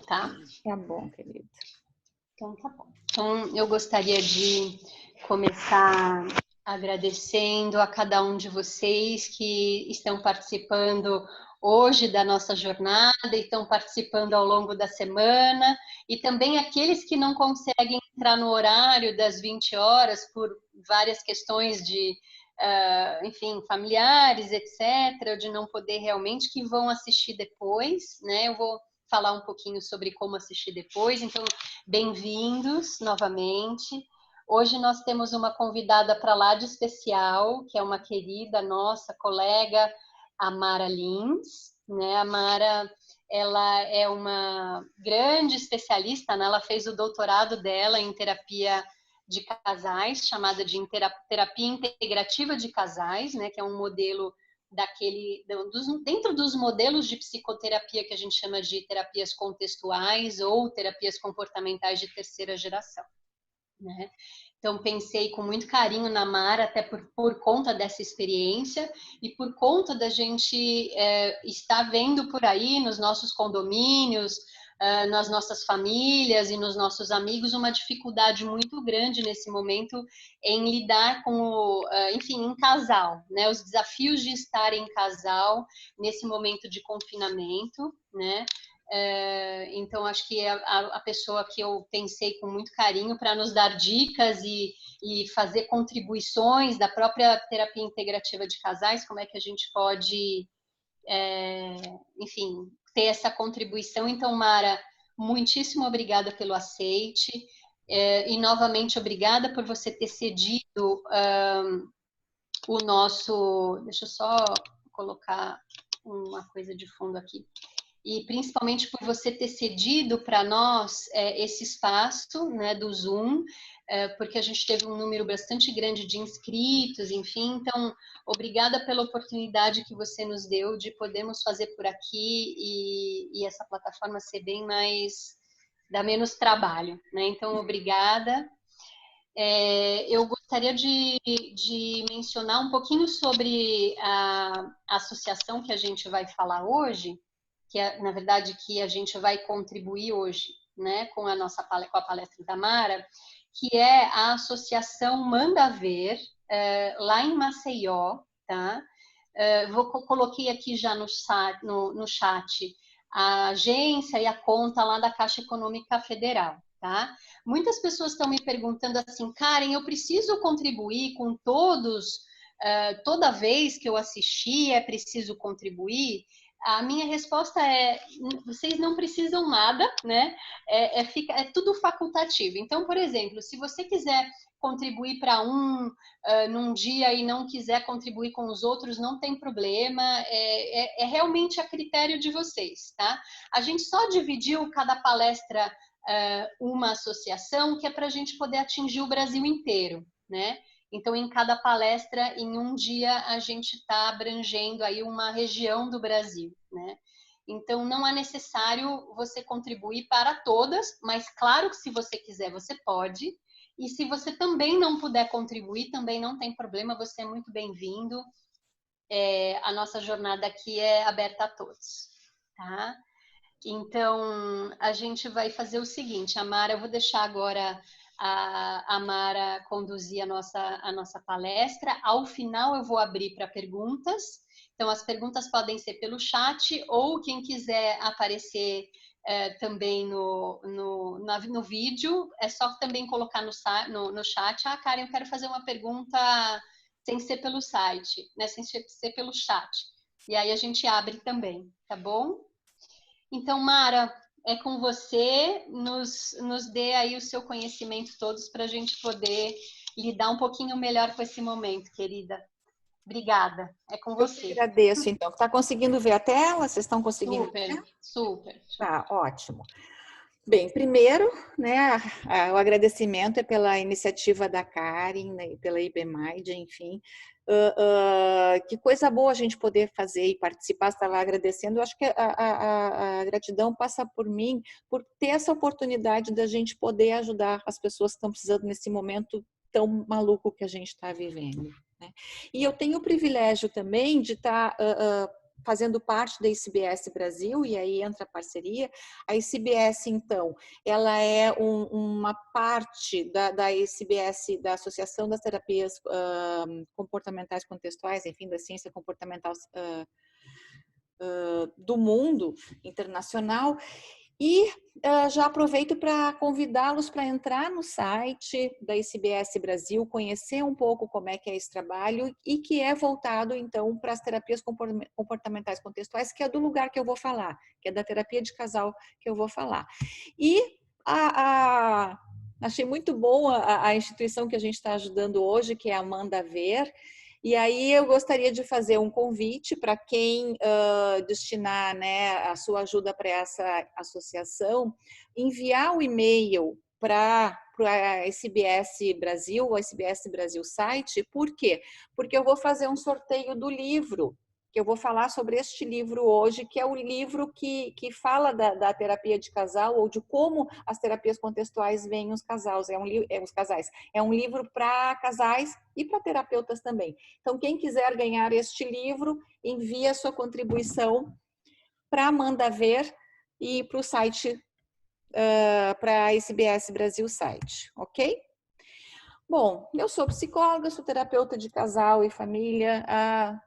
tá? Tá bom, querido. Então, tá bom. Então, eu gostaria de começar agradecendo a cada um de vocês que estão participando hoje da nossa jornada e estão participando ao longo da semana, e também aqueles que não conseguem entrar no horário das 20 horas por várias questões de, enfim, familiares, etc., de não poder realmente, que vão assistir depois, né? Eu vou falar um pouquinho sobre como assistir depois, então, bem-vindos novamente. Hoje nós temos uma convidada para lá de especial, que é uma querida nossa colega, Amara Lins, né? A Mara, ela é uma grande especialista, né? Ela fez o doutorado dela em terapia de casais, chamada de terapia integrativa de casais, né? Que é um modelo dentro dos modelos de psicoterapia que a gente chama de terapias contextuais ou terapias comportamentais de terceira geração, né? Então, pensei com muito carinho na Mara, até por conta dessa experiência e por conta da gente estar vendo por aí nos nossos condomínios, nas nossas famílias e nos nossos amigos, uma dificuldade muito grande nesse momento em lidar com, enfim, em casal, né? Os desafios de estar em casal nesse momento de confinamento, né? Então, acho que a pessoa que eu pensei com muito carinho para nos dar dicas e fazer contribuições da própria terapia integrativa de casais, como é que a gente pode, enfim, ter essa contribuição. Então, Mara, muitíssimo obrigada pelo aceite, e novamente obrigada por você ter cedido o nosso... Deixa eu só colocar uma coisa de fundo aqui. E principalmente por você ter cedido para nós esse espaço, né, do Zoom, porque a gente teve um número bastante grande de inscritos, enfim. Então, obrigada pela oportunidade que você nos deu de podermos fazer por aqui e essa plataforma ser bem mais... dar menos trabalho, né? Então, obrigada. Eu gostaria de mencionar um pouquinho sobre a associação que a gente vai falar hoje, que é, na verdade, que a gente vai contribuir hoje, né, com a palestra da Mara, que é a Associação Manda Ver, lá em Maceió, tá? Coloquei aqui já no chat a agência e a conta lá da Caixa Econômica Federal, tá? Muitas pessoas estão me perguntando assim, Karen, eu preciso contribuir com todos, toda vez que eu assistir é preciso contribuir? A minha resposta é, vocês não precisam nada, né? É tudo facultativo. Então, por exemplo, se você quiser contribuir para num dia e não quiser contribuir com os outros, não tem problema, realmente a critério de vocês, tá? A gente só dividiu cada palestra uma associação que é para a gente poder atingir o Brasil inteiro, né? Então, em cada palestra, em um dia, a gente está abrangendo aí uma região do Brasil, né? Então, não é necessário você contribuir para todas, mas claro que se você quiser, você pode. E se você também não puder contribuir, também não tem problema, você é muito bem-vindo. A nossa jornada aqui é aberta a todos, tá? Então, a gente vai fazer o seguinte, Amara, eu vou deixar agora a Mara conduzir a nossa palestra. Ao final, eu vou abrir para perguntas. Então, as perguntas podem ser pelo chat ou quem quiser aparecer também no vídeo, é só também colocar no chat. Ah, Karen, eu quero fazer uma pergunta sem ser pelo site, né? Sem ser pelo chat. E aí a gente abre também, tá bom? Então, Mara, é com você, nos dê aí o seu conhecimento todos para a gente poder lidar um pouquinho melhor com esse momento, querida. Obrigada, é com você. Eu que agradeço, então. Está conseguindo ver a tela? Vocês estão conseguindo ver? Super. Tá, ótimo. Bem, primeiro, né, o agradecimento é pela iniciativa da Karen, né, pela IBMind, enfim. Que coisa boa a gente poder fazer e participar, estava agradecendo. Eu acho que a gratidão passa por mim, por ter essa oportunidade da gente poder ajudar as pessoas que estão precisando nesse momento tão maluco que a gente está vivendo, né? E eu tenho o privilégio também de estar fazendo parte da ICBS Brasil, e aí entra a parceria. A ICBS, então, ela é uma parte da ICBS, da Associação das Terapias Comportamentais Contextuais, enfim, da ciência comportamental do mundo internacional. E já aproveito para convidá-los para entrar no site da ICBS Brasil, conhecer um pouco como é que é esse trabalho e que é voltado, então, para as terapias comportamentais contextuais, que é do lugar que eu vou falar, que é da terapia de casal que eu vou falar. E achei muito boa a instituição que a gente está ajudando hoje, que é a Amanda Ver. E aí eu gostaria de fazer um convite para quem destinar, né, a sua ajuda para essa associação, enviar o e-mail para a SBS Brasil, o SBS Brasil site. Por quê? Porque eu vou fazer um sorteio do livro, que eu vou falar sobre este livro hoje, que é o livro que fala da terapia de casal, ou de como as terapias contextuais veem os casais. É um livro para casais e para terapeutas também. Então, quem quiser ganhar este livro, envie a sua contribuição para Amanda Ver e para o site, para a SBS Brasil site, ok? Bom, eu sou psicóloga, sou terapeuta de casal e família.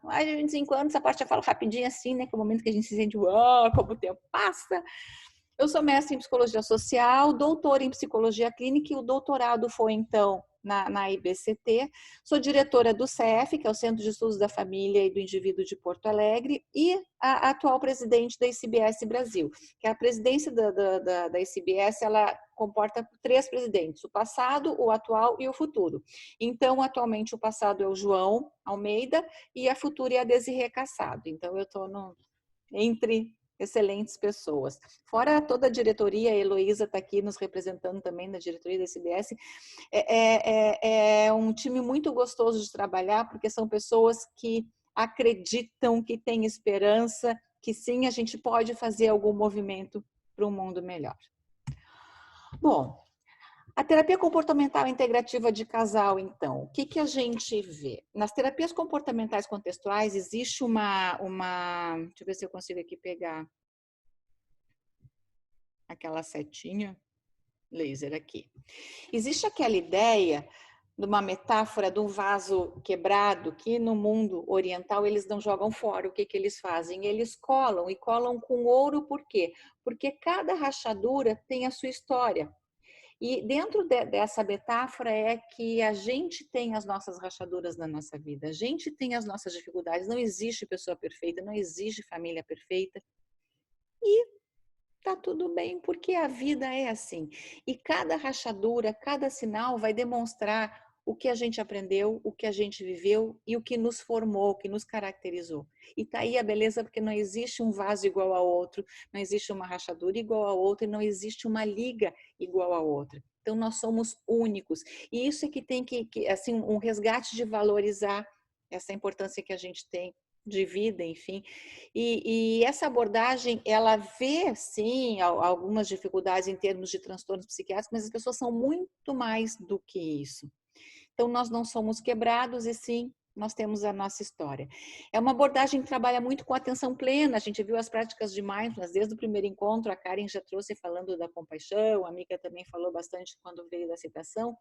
De vez em quando, essa parte eu falo rapidinho assim, né? Que é o momento que a gente se sente, uau, como o tempo passa. Eu sou mestre em psicologia social, doutora em psicologia clínica e o doutorado foi, então, na IBCT. Sou diretora do CEF, que é o Centro de Estudos da Família e do Indivíduo de Porto Alegre, e a atual presidente da ICBS Brasil, que a presidência da ICBS, ela comporta 3 presidentes, o passado, o atual e o futuro. Então, atualmente, o passado é o João Almeida e a futura é a Desirê Cassado. Então, eu estou entre excelentes pessoas. Fora toda a diretoria, a Heloísa está aqui nos representando também na diretoria da ICBS. É um time muito gostoso de trabalhar, porque são pessoas que acreditam, que têm esperança, que sim, a gente pode fazer algum movimento para um mundo melhor. Bom, a terapia comportamental integrativa de casal, então, o que a gente vê? Nas terapias comportamentais contextuais, existe uma... Deixa eu ver se eu consigo aqui pegar aquela setinha laser aqui. Existe aquela ideia de uma metáfora de um vaso quebrado, que no mundo oriental eles não jogam fora. O que eles fazem? Eles colam, e colam com ouro, por quê? Porque cada rachadura tem a sua história. E dentro dessa metáfora é que a gente tem as nossas rachaduras na nossa vida, a gente tem as nossas dificuldades, não existe pessoa perfeita, não existe família perfeita. E tá tudo bem, porque a vida é assim. E cada rachadura, cada sinal vai demonstrar o que a gente aprendeu, o que a gente viveu e o que nos formou, o que nos caracterizou. E tá aí a beleza, porque não existe um vaso igual ao outro, não existe uma rachadura igual a outra e não existe uma liga igual a outra. Então nós somos únicos. E isso é que tem que assim, um resgate de valorizar essa importância que a gente tem de vida, enfim. E essa abordagem, ela vê, sim, algumas dificuldades em termos de transtornos psiquiátricos, mas as pessoas são muito mais do que isso. Então, nós não somos quebrados e sim, nós temos a nossa história. É uma abordagem que trabalha muito com atenção plena. A gente viu as práticas de mindfulness desde o primeiro encontro. A Karen já trouxe falando da compaixão, a Mika também falou bastante quando veio da aceitação.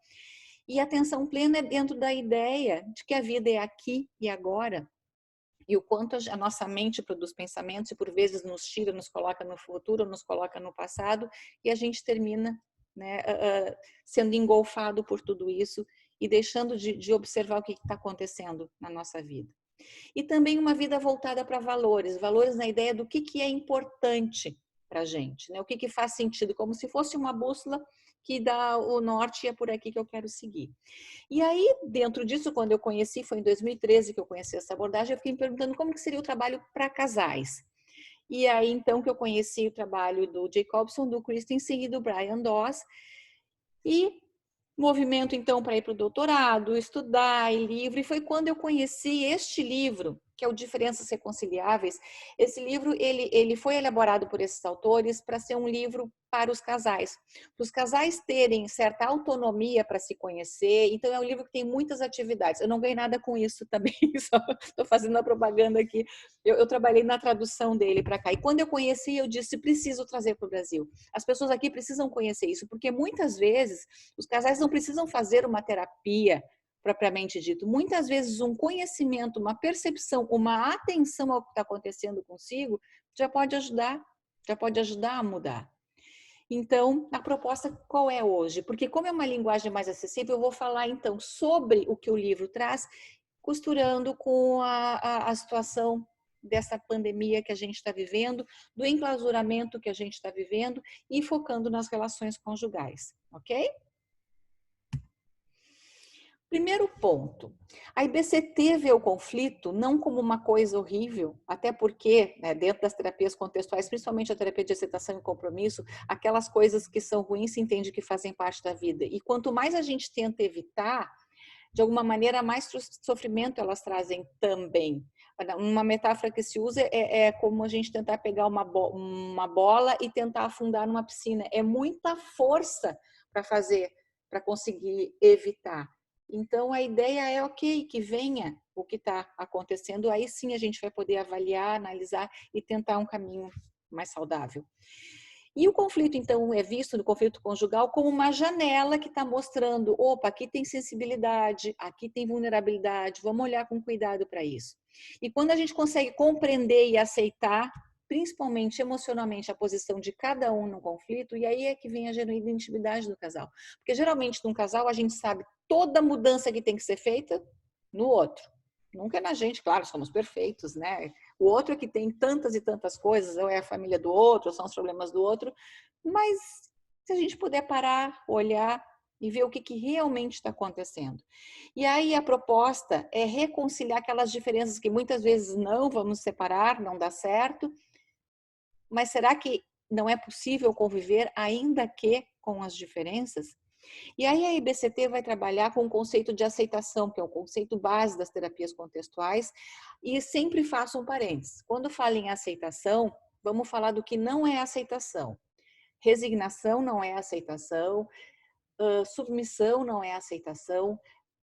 E a atenção plena é dentro da ideia de que a vida é aqui e agora. E o quanto a nossa mente produz pensamentos e por vezes nos tira, nos coloca no futuro, nos coloca no passado, e a gente termina, né, sendo engolfado por tudo isso e deixando de observar o que está acontecendo na nossa vida. E também uma vida voltada para valores, valores na ideia do que é importante para a gente, né? O que faz sentido, como se fosse uma bússola que dá o norte e é por aqui que eu quero seguir. E aí, dentro disso, quando eu conheci, foi em 2013 que eu conheci essa abordagem, eu fiquei me perguntando como que seria o trabalho para casais. E aí, então, que eu conheci o trabalho do Jacobson, do Christensen e do Brian Doss, e movimento, então, para ir para o doutorado, estudar e livro, e foi quando eu conheci este livro, que é o Diferenças Reconciliáveis. Esse livro, ele foi elaborado por esses autores para ser um livro para os casais terem certa autonomia para se conhecer. Então, é um livro que tem muitas atividades. Eu não ganhei nada com isso também, só estou fazendo a propaganda aqui. Eu trabalhei na tradução dele para cá. E quando eu conheci, eu disse, preciso trazer para o Brasil. As pessoas aqui precisam conhecer isso, porque muitas vezes os casais não precisam fazer uma terapia propriamente dito. Muitas vezes um conhecimento, uma percepção, uma atenção ao que está acontecendo consigo já pode ajudar a mudar. Então, a proposta qual é hoje? Porque como é uma linguagem mais acessível, eu vou falar então sobre o que o livro traz, costurando com a situação dessa pandemia que a gente está vivendo, do enclausuramento que a gente está vivendo e focando nas relações conjugais, ok? Primeiro ponto, a IBCT vê o conflito não como uma coisa horrível, até porque, né, dentro das terapias contextuais, principalmente a terapia de aceitação e compromisso, aquelas coisas que são ruins se entende que fazem parte da vida. E quanto mais a gente tenta evitar, de alguma maneira, mais sofrimento elas trazem também. Uma metáfora que se usa é como a gente tentar pegar uma bola e tentar afundar numa piscina. É muita força para conseguir evitar. Então, a ideia é, ok, que venha o que está acontecendo, aí sim a gente vai poder avaliar, analisar e tentar um caminho mais saudável. E o conflito, então, é visto no conflito conjugal como uma janela que está mostrando, opa, aqui tem sensibilidade, aqui tem vulnerabilidade, vamos olhar com cuidado para isso. E quando a gente consegue compreender e aceitar, principalmente emocionalmente, a posição de cada um no conflito, e aí é que vem a genuína intimidade do casal. Porque geralmente num casal a gente sabe toda mudança que tem que ser feita no outro. Nunca é na gente, claro, somos perfeitos, né? O outro é que tem tantas e tantas coisas, ou é a família do outro, ou são os problemas do outro, mas se a gente puder parar, olhar e ver o que realmente está acontecendo. E aí a proposta é reconciliar aquelas diferenças que muitas vezes não vamos separar, não dá certo, mas será que não é possível conviver ainda que com as diferenças? E aí a IBCT vai trabalhar com o conceito de aceitação, que é o conceito base das terapias contextuais, e sempre faço um parênteses. Quando falo em aceitação, vamos falar do que não é aceitação. Resignação não é aceitação, submissão não é aceitação,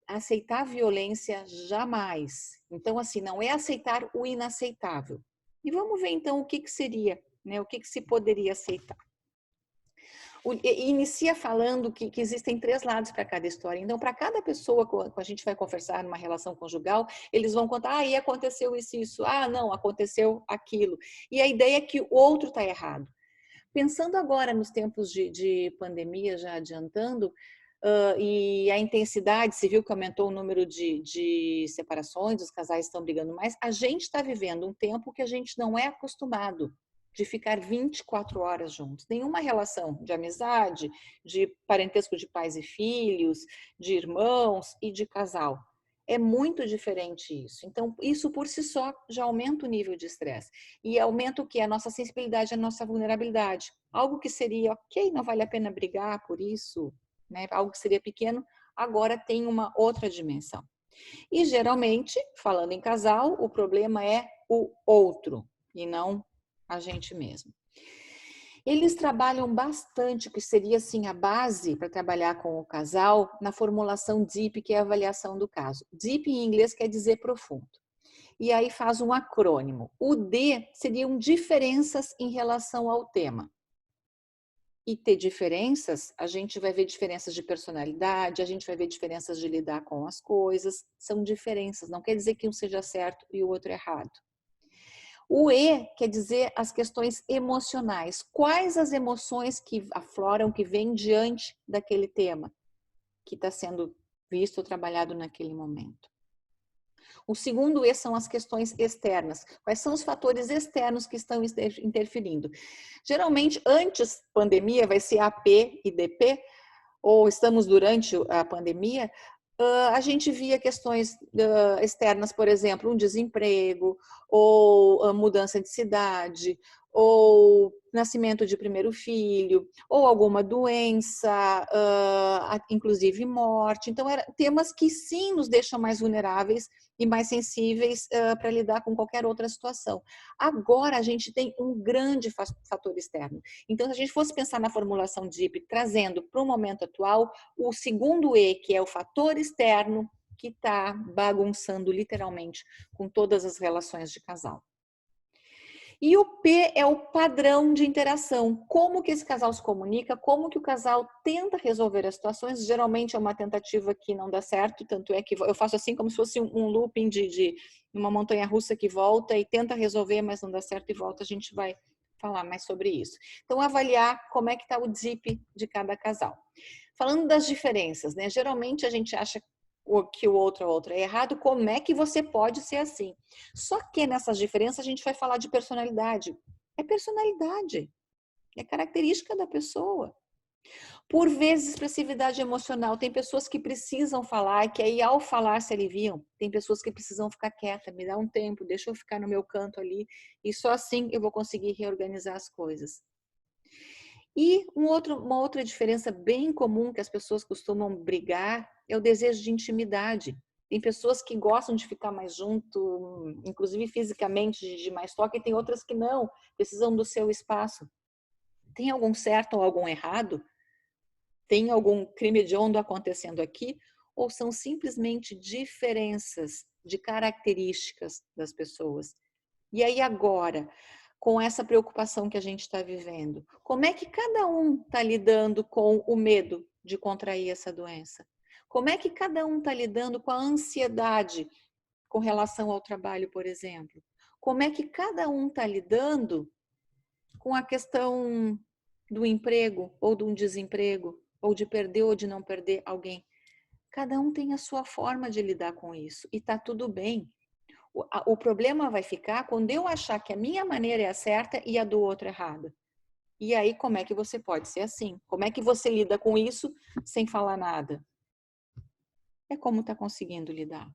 aceitar violência jamais. Então, assim, não é aceitar o inaceitável. E vamos ver então o que seria, né? O que se poderia aceitar. Inicia falando que existem 3 lados para cada história. Então, para cada pessoa que a gente vai conversar numa relação conjugal, eles vão contar, e aconteceu isso, não, aconteceu aquilo. E a ideia é que o outro está errado. Pensando agora nos tempos de pandemia, já adiantando, e a intensidade, se viu que aumentou o número de separações, os casais estão brigando mais, a gente está vivendo um tempo que a gente não é acostumado de ficar 24 horas juntos. Nenhuma relação de amizade, de parentesco de pais e filhos, de irmãos e de casal. É muito diferente isso. Então, isso por si só já aumenta o nível de estresse. E aumenta o que? A nossa sensibilidade, a nossa vulnerabilidade. Algo que seria, ok, não vale a pena brigar por isso, né? Algo que seria pequeno, agora tem uma outra dimensão. E geralmente, falando em casal, o problema é o outro e não a gente mesmo. Eles trabalham bastante, que seria assim a base para trabalhar com o casal, na formulação DEEP, que é a avaliação do caso. DEEP em inglês quer dizer profundo. E aí faz um acrônimo. O D seriam diferenças em relação ao tema. E ter diferenças, a gente vai ver diferenças de personalidade, a gente vai ver diferenças de lidar com as coisas. São diferenças, não quer dizer que um seja certo e o outro errado. O E quer dizer as questões emocionais. Quais as emoções que afloram, que vêm diante daquele tema que está sendo visto ou trabalhado naquele momento? O segundo E são as questões externas. Quais são os fatores externos que estão interferindo? Geralmente, antes pandemia, vai ser AP e DP, ou estamos durante a pandemia, a gente via questões externas, por exemplo, um desemprego, ou mudança de cidade, ou nascimento de primeiro filho, ou alguma doença, inclusive morte. Então, eram temas que sim nos deixam mais vulneráveis e mais sensíveis para lidar com qualquer outra situação. Agora, a gente tem um grande fator externo. Então, se a gente fosse pensar na formulação DIP, trazendo para o momento atual, o segundo E, que é o fator externo, que está bagunçando literalmente com todas as relações de casal. E o P é o padrão de interação. Como que esse casal se comunica, como que o casal tenta resolver as situações. Geralmente é uma tentativa que não dá certo, tanto é que eu faço assim como se fosse um looping de uma montanha-russa que volta e tenta resolver, mas não dá certo e volta. A gente vai falar mais sobre isso. Então, avaliar como é que está o DIP de cada casal. Falando das diferenças, né? Geralmente a gente acha que o outro é errado, como é que você pode ser assim? Só que nessas diferenças a gente vai falar de personalidade. É personalidade, é característica da pessoa. Por vezes, expressividade emocional. Tem pessoas que precisam falar, que aí ao falar se aliviam. Tem pessoas que precisam ficar quieta, me dá um tempo, deixa eu ficar no meu canto ali, e só assim eu vou conseguir reorganizar as coisas. E uma outra diferença bem comum que as pessoas costumam brigar é o desejo de intimidade. Tem pessoas que gostam de ficar mais junto, inclusive fisicamente, de mais toque, e tem outras que não, precisam do seu espaço. Tem algum certo ou algum errado? Tem algum crime hediondo acontecendo aqui? Ou são simplesmente diferenças de características das pessoas? E aí agora, com essa preocupação que a gente está vivendo, como é que cada um está lidando com o medo de contrair essa doença? Como é que cada um está lidando com a ansiedade com relação ao trabalho, por exemplo? Como é que cada um está lidando com a questão do emprego ou de um desemprego, ou de perder ou de não perder alguém? Cada um tem a sua forma de lidar com isso e está tudo bem. O problema vai ficar quando eu achar que a minha maneira é a certa e a do outro é errada. E aí, como é que você pode ser assim? Como é que você lida com isso sem falar nada? É como está conseguindo lidar.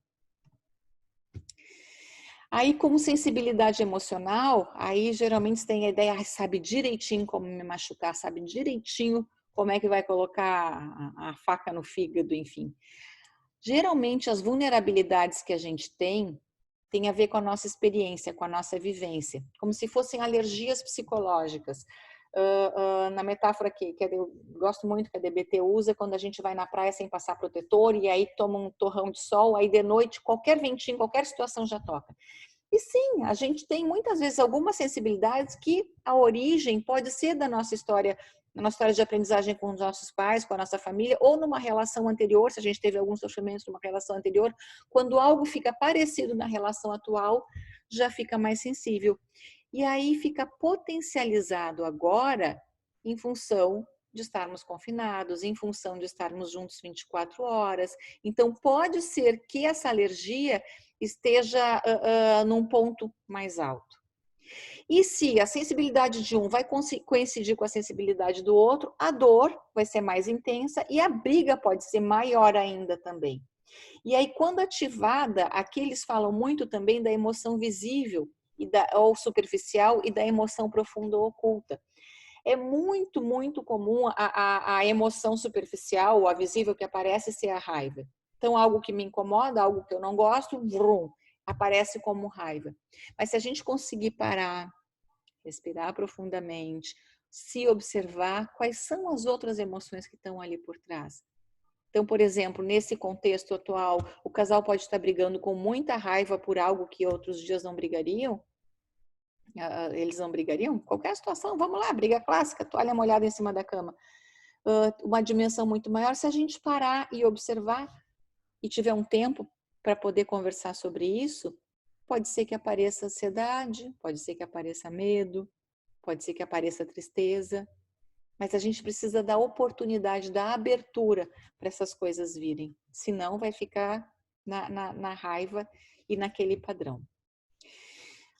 Aí, como sensibilidade emocional, aí geralmente tem a ideia, sabe direitinho como me machucar, sabe direitinho como é que vai colocar a faca no fígado, enfim. Geralmente, as vulnerabilidades que a gente tem a ver com a nossa experiência, com a nossa vivência, como se fossem alergias psicológicas. Na metáfora que eu gosto muito que a DBT usa, quando a gente vai na praia sem passar protetor e aí toma um torrão de sol, aí de noite qualquer ventinho, qualquer situação já toca. E sim, a gente tem muitas vezes algumas sensibilidades que a origem pode ser da nossa história de aprendizagem com os nossos pais, com a nossa família, ou numa relação anterior, se a gente teve algum sofrimento numa relação anterior, quando algo fica parecido na relação atual, já fica mais sensível. E aí fica potencializado agora em função de estarmos confinados, em função de estarmos juntos 24 horas. Então, pode ser que essa alergia esteja num ponto mais alto. E se a sensibilidade de um vai coincidir com a sensibilidade do outro, a dor vai ser mais intensa e a briga pode ser maior ainda também. E aí, quando ativada, aqui eles falam muito também da emoção visível ou superficial e da emoção profunda ou oculta. É muito, muito comum a emoção superficial ou a visível que aparece ser a raiva. Então, algo que me incomoda, algo que eu não gosto, vrum, aparece como raiva. Mas se a gente conseguir parar, respirar profundamente, se observar, quais são as outras emoções que estão ali por trás? Então, por exemplo, nesse contexto atual, o casal pode estar brigando com muita raiva por algo que outros dias não brigariam. Eles não brigariam? Qualquer situação, vamos lá, briga clássica, toalha molhada em cima da cama. Uma dimensão muito maior, se a gente parar e observar e tiver um tempo para poder conversar sobre isso, pode ser que apareça ansiedade, pode ser que apareça medo, pode ser que apareça tristeza, mas a gente precisa da oportunidade, da abertura para essas coisas virem. Senão vai ficar na raiva e naquele padrão.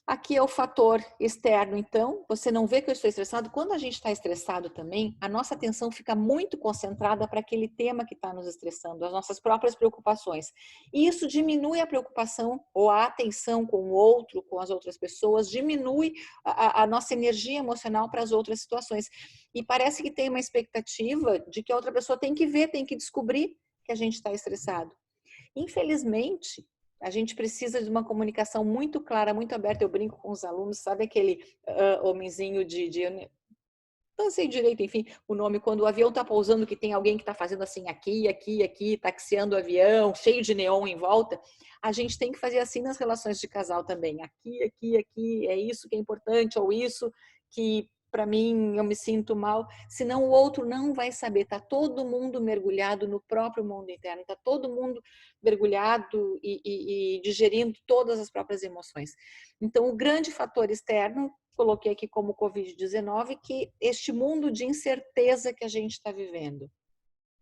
Aqui é o fator externo, então, você não vê que eu estou estressado. Quando a gente está estressado também, a nossa atenção fica muito concentrada para aquele tema que está nos estressando, as nossas próprias preocupações. E isso diminui a preocupação ou a atenção com o outro, com as outras pessoas, diminui a nossa energia emocional para as outras situações. E parece que tem uma expectativa de que a outra pessoa tem que ver, tem que descobrir que a gente está estressado. Infelizmente, a gente precisa de uma comunicação muito clara, muito aberta. Eu brinco com os alunos, sabe aquele homenzinho não sei direito, enfim, o nome, quando o avião está pousando, que tem alguém que está fazendo assim, aqui, aqui, aqui, taxiando o avião, cheio de neon em volta. A gente tem que fazer assim nas relações de casal também. Aqui, aqui, aqui, é isso que é importante, ou isso que para mim eu me sinto mal. Senão o outro não vai saber. Está todo mundo mergulhado no próprio mundo interno. Está todo mundo mergulhado e digerindo todas as próprias emoções. Então, o grande fator externo, coloquei aqui como Covid-19, que este mundo de incerteza que a gente está vivendo.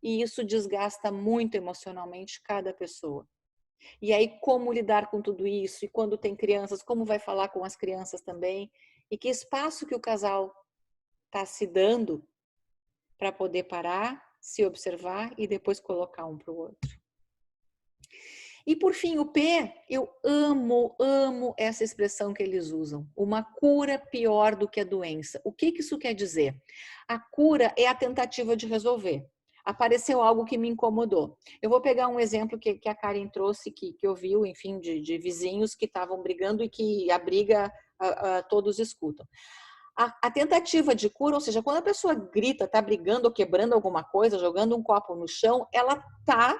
E isso desgasta muito emocionalmente cada pessoa. E aí, como lidar com tudo isso? E quando tem crianças, como vai falar com as crianças também? E que espaço que o casal está se dando para poder parar, se observar e depois colocar um para o outro. E por fim, o P, eu amo essa expressão que eles usam. Uma cura pior do que a doença. O que isso quer dizer? A cura é a tentativa de resolver. Apareceu algo que me incomodou. Eu vou pegar um exemplo que a Karen trouxe, que ouviu, enfim, de vizinhos que estavam brigando e que a briga todos escutam. A tentativa de cura, ou seja, quando a pessoa grita, está brigando ou quebrando alguma coisa, jogando um copo no chão, ela está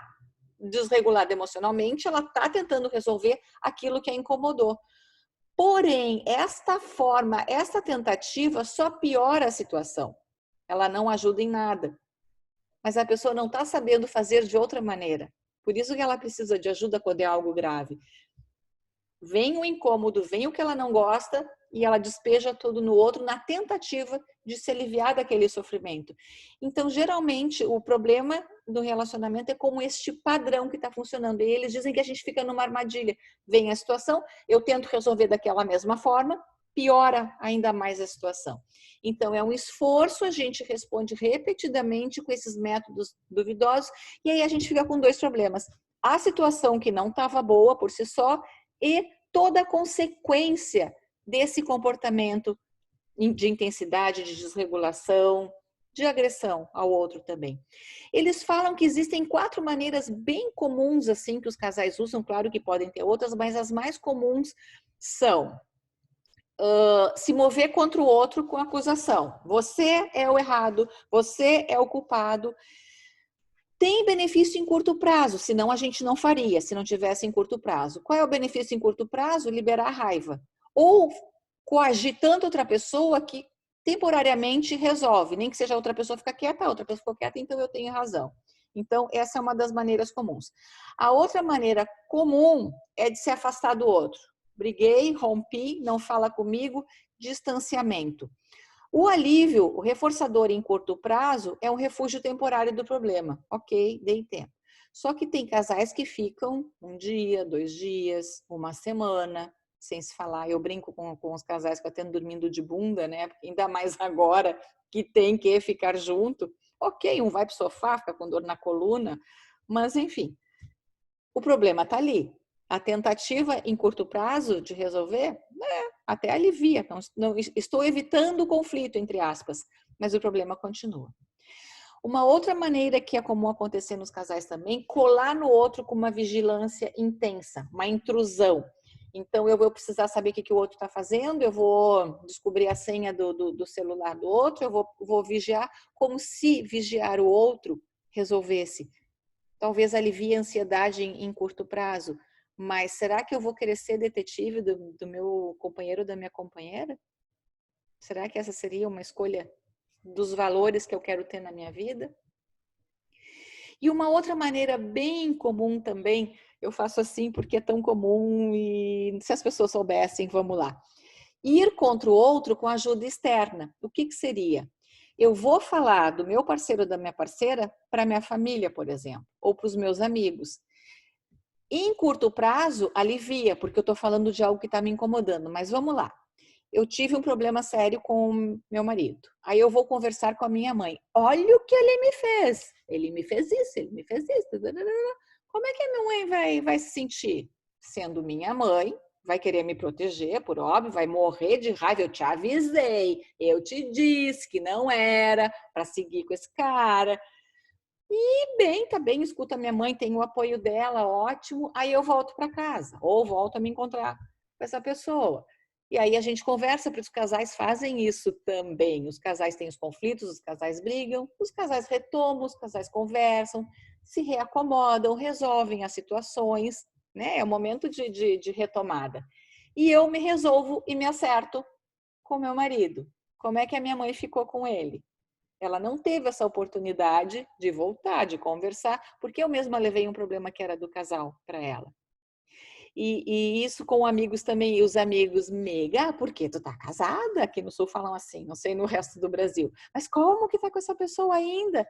desregulada emocionalmente, ela está tentando resolver aquilo que a incomodou. Porém, esta tentativa só piora a situação. Ela não ajuda em nada. Mas a pessoa não está sabendo fazer de outra maneira. Por isso que ela precisa de ajuda quando é algo grave. Vem o incômodo, vem o que ela não gosta e ela despeja tudo no outro na tentativa de se aliviar daquele sofrimento. Então, geralmente, o problema do relacionamento é como este padrão que está funcionando. E eles dizem que a gente fica numa armadilha. Vem a situação, eu tento resolver daquela mesma forma, piora ainda mais a situação. Então, é um esforço, a gente responde repetidamente com esses métodos duvidosos e aí a gente fica com dois problemas. A situação que não estava boa por si só e toda a consequência desse comportamento de intensidade, de desregulação, de agressão ao outro também. Eles falam que existem 4 maneiras bem comuns assim que os casais usam, claro que podem ter outras, mas as mais comuns são se mover contra o outro com acusação. Você é o errado, você é o culpado. Tem benefício em curto prazo, senão a gente não faria, se não tivesse em curto prazo. Qual é o benefício em curto prazo? Liberar a raiva. Ou coagir tanto outra pessoa que temporariamente resolve, nem que seja outra pessoa ficar quieta, a outra pessoa ficou quieta, então eu tenho razão. Então, essa é uma das maneiras comuns. A outra maneira comum é de se afastar do outro. Briguei, rompi, não fala comigo, distanciamento. O alívio, o reforçador em curto prazo, é um refúgio temporário do problema. Ok, dei tempo. Só que tem casais que ficam 1 dia, 2 dias, 1 semana, sem se falar. Eu brinco com os casais que eu atendo dormindo de bunda, né? Ainda mais agora que tem que ficar junto. Ok, um vai para o sofá, fica com dor na coluna, mas enfim, o problema está ali. A tentativa em curto prazo de resolver, até alivia. Não, estou evitando o conflito, entre aspas, mas o problema continua. Uma outra maneira que é comum acontecer nos casais também, colar no outro com uma vigilância intensa, uma intrusão. Então, eu vou precisar saber o que o outro está fazendo, eu vou descobrir a senha do celular do outro, eu vou vigiar, como se vigiar o outro resolvesse. Talvez alivie a ansiedade em curto prazo, mas será que eu vou querer ser detetive do meu companheiro ou da minha companheira? Será que essa seria uma escolha dos valores que eu quero ter na minha vida? E uma outra maneira bem comum também, eu faço assim porque é tão comum e se as pessoas soubessem, vamos lá. Ir contra o outro com ajuda externa. O que seria? Eu vou falar do meu parceiro ou da minha parceira para minha família, por exemplo, ou para os meus amigos. Em curto prazo, alivia, porque eu estou falando de algo que está me incomodando. Mas vamos lá. Eu tive um problema sério com meu marido. Aí eu vou conversar com a minha mãe. Olha o que ele me fez. Ele me fez isso, ele me fez isso. Como é que a minha mãe vai se sentir? Sendo minha mãe, vai querer me proteger, por óbvio, vai morrer de raiva. Eu te avisei, eu te disse que não era para seguir com esse cara. E bem, tá bem, escuta minha mãe, tem o apoio dela, ótimo. Aí eu volto para casa, ou volto a me encontrar com essa pessoa. E aí a gente conversa, porque os casais fazem isso também. Os casais têm os conflitos, os casais brigam, os casais retomam, os casais conversam, se reacomodam, resolvem as situações, né? É o momento de retomada. E eu me resolvo e me acerto com meu marido. Como é que a minha mãe ficou com ele? Ela não teve essa oportunidade de voltar, de conversar, porque eu mesma levei um problema que era do casal para ela. E isso com amigos também, e os amigos, mega, porque tu tá casada? Aqui no Sul falam assim, não sei no resto do Brasil. Mas como que tá com essa pessoa ainda?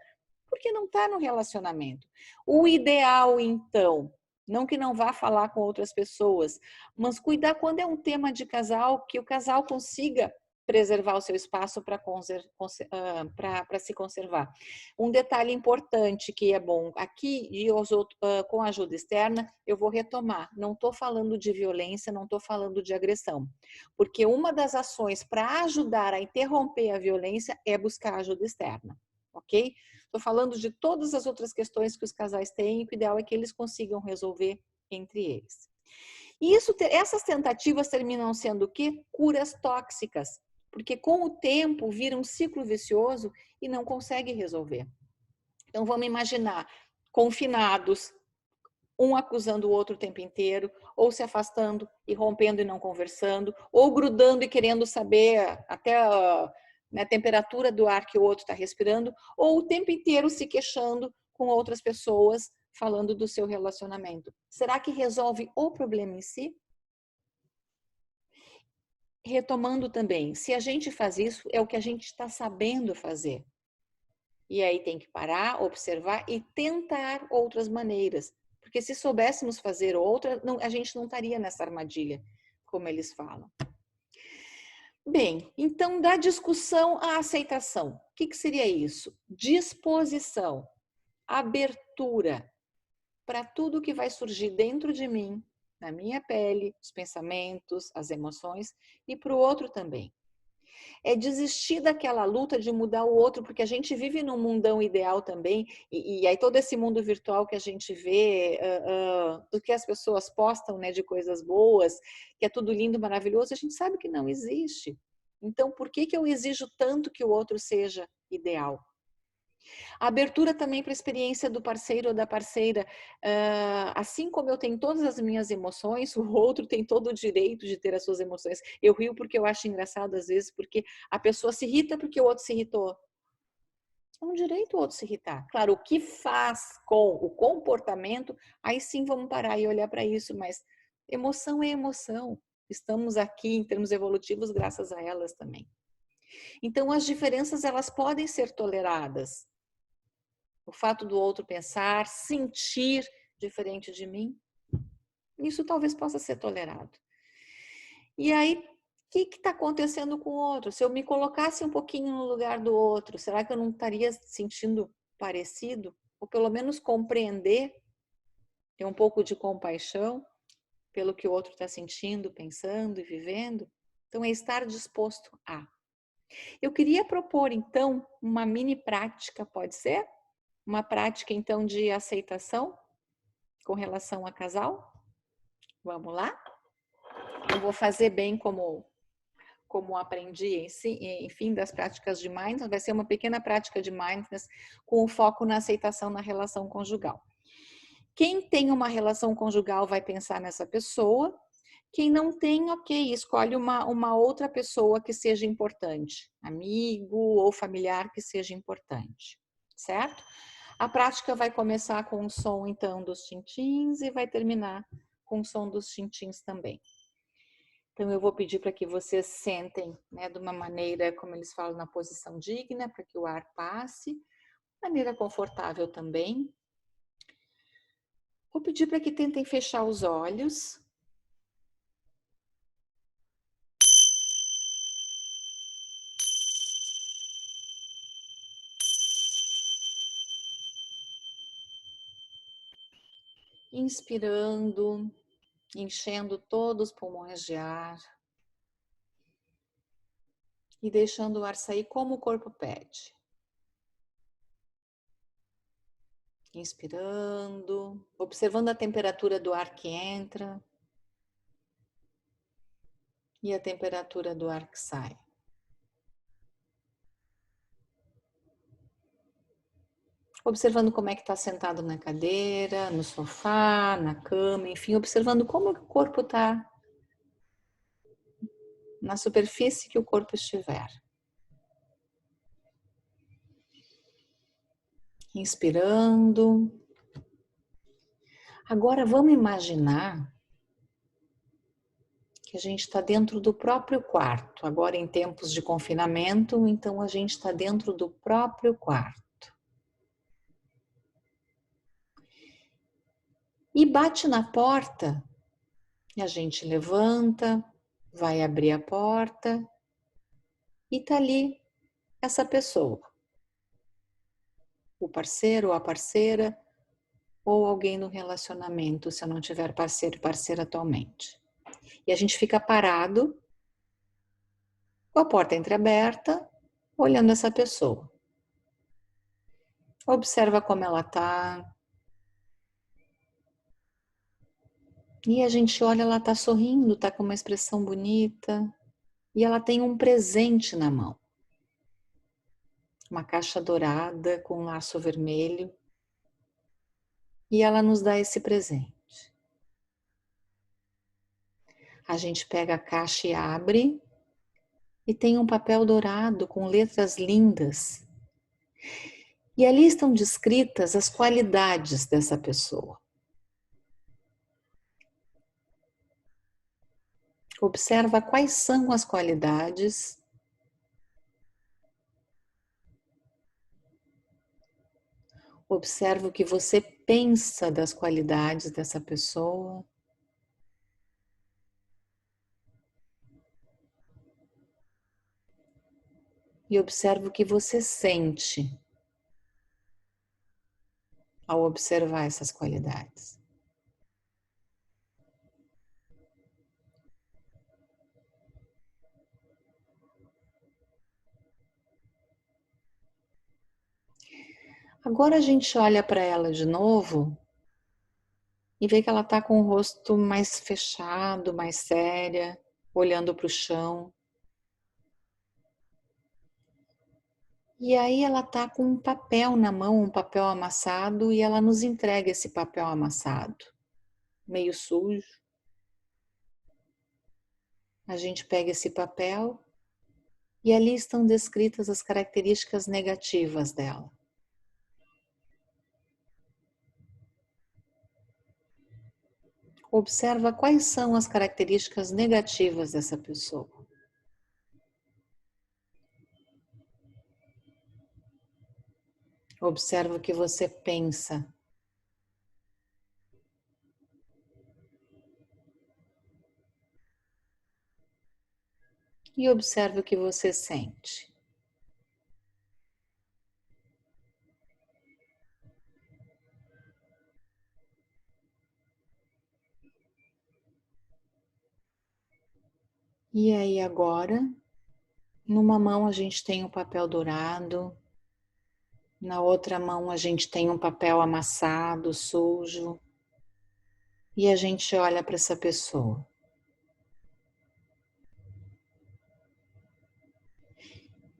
Porque não tá no relacionamento. O ideal, então, não que não vá falar com outras pessoas, mas cuidar quando é um tema de casal, que o casal consiga preservar o seu espaço para se conservar. Um detalhe importante que é bom, aqui com ajuda externa, eu vou retomar, não estou falando de violência, não estou falando de agressão, porque uma das ações para ajudar a interromper a violência é buscar ajuda externa, ok? Estou falando de todas as outras questões que os casais têm, e o ideal é que eles consigam resolver entre eles. E essas tentativas terminam sendo o quê? Curas tóxicas, porque com o tempo vira um ciclo vicioso e não consegue resolver. Então vamos imaginar confinados, um acusando o outro o tempo inteiro, ou se afastando e rompendo e não conversando, ou grudando e querendo saber até a temperatura do ar que o outro está respirando, ou o tempo inteiro se queixando com outras pessoas falando do seu relacionamento. Será que resolve o problema em si? Retomando também, se a gente faz isso, é o que a gente está sabendo fazer. E aí tem que parar, observar e tentar outras maneiras. Porque se soubéssemos fazer outra, a gente não estaria nessa armadilha, como eles falam. Bem, então da discussão à aceitação. O que seria isso? Disposição, abertura para tudo que vai surgir dentro de mim, na minha pele, os pensamentos, as emoções, e para o outro também. É desistir daquela luta de mudar o outro, porque a gente vive num mundão ideal também, e aí todo esse mundo virtual que a gente vê, do que as pessoas postam, né, de coisas boas, que é tudo lindo, maravilhoso, a gente sabe que não existe. Então, por que eu exijo tanto que o outro seja ideal? A abertura também para a experiência do parceiro ou da parceira. Assim como eu tenho todas as minhas emoções, o outro tem todo o direito de ter as suas emoções. Eu rio porque eu acho engraçado às vezes, porque a pessoa se irrita porque o outro se irritou. É um direito o outro se irritar. Claro, o que faz com o comportamento, aí sim vamos parar e olhar para isso, mas emoção é emoção. Estamos aqui em termos evolutivos graças a elas também. Então, as diferenças, elas podem ser toleradas. O fato do outro pensar, sentir diferente de mim, isso talvez possa ser tolerado. E aí, o que está acontecendo com o outro? Se eu me colocasse um pouquinho no lugar do outro, será que eu não estaria sentindo parecido? Ou pelo menos compreender, ter um pouco de compaixão pelo que o outro está sentindo, pensando e vivendo? Então, é estar disposto a. Eu queria propor, então, uma mini prática, pode ser? Uma prática, então, de aceitação com relação a casal? Vamos lá? Eu vou fazer bem como aprendi, enfim, das práticas de mindfulness. Vai ser uma pequena prática de mindfulness com o foco na aceitação na relação conjugal. Quem tem uma relação conjugal vai pensar nessa pessoa. Quem não tem, ok, escolhe uma outra pessoa que seja importante, amigo ou familiar que seja importante, certo? A prática vai começar com o som, então, dos tintins e vai terminar com o som dos tintins também. Então, eu vou pedir para que vocês sentem, né, de uma maneira, como eles falam, na posição digna, para que o ar passe, maneira confortável também. Vou pedir para que tentem fechar os olhos. Inspirando, enchendo todos os pulmões de ar e deixando o ar sair como o corpo pede. Inspirando, observando a temperatura do ar que entra e a temperatura do ar que sai. Observando como é que está sentado na cadeira, no sofá, na cama, enfim, observando como o corpo está na superfície que o corpo estiver. Inspirando. Agora vamos imaginar que a gente está dentro do próprio quarto. Agora em tempos de confinamento, então a gente está dentro do próprio quarto. E bate na porta, e a gente levanta, vai abrir a porta e tá ali essa pessoa. O parceiro ou a parceira, ou alguém no relacionamento, se eu não tiver parceiro e parceira atualmente. E a gente fica parado, com a porta entreaberta, olhando essa pessoa. Observa como ela tá. E a gente olha, ela tá sorrindo, tá com uma expressão bonita. E ela tem um presente na mão. Uma caixa dourada com um laço vermelho. E ela nos dá esse presente. A gente pega a caixa e abre. E tem um papel dourado com letras lindas. E ali estão descritas as qualidades dessa pessoa. Observa quais são as qualidades. Observa o que você pensa das qualidades dessa pessoa. E observa o que você sente ao observar essas qualidades. Agora a gente olha para ela de novo e vê que ela está com o rosto mais fechado, mais séria, olhando para o chão. E aí ela está com um papel na mão, um papel amassado, e ela nos entrega esse papel amassado, meio sujo. A gente pega esse papel e ali estão descritas as características negativas dela. Observa quais são as características negativas dessa pessoa. Observa o que você pensa. E observe o que você sente. E aí agora, numa mão a gente tem o papel dourado, na outra mão a gente tem um papel amassado, sujo, e a gente olha para essa pessoa.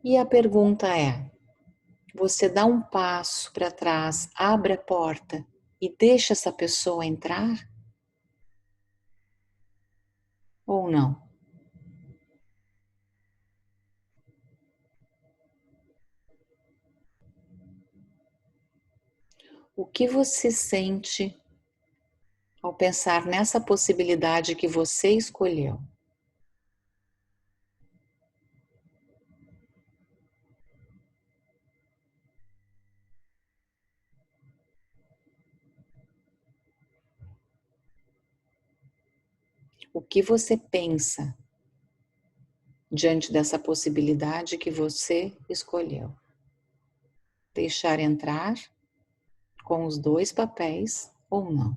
E a pergunta é: você dá um passo para trás, abre a porta e deixa essa pessoa entrar? Ou não? O que você sente ao pensar nessa possibilidade que você escolheu? O que você pensa diante dessa possibilidade que você escolheu? Deixar entrar com os dois papéis ou não?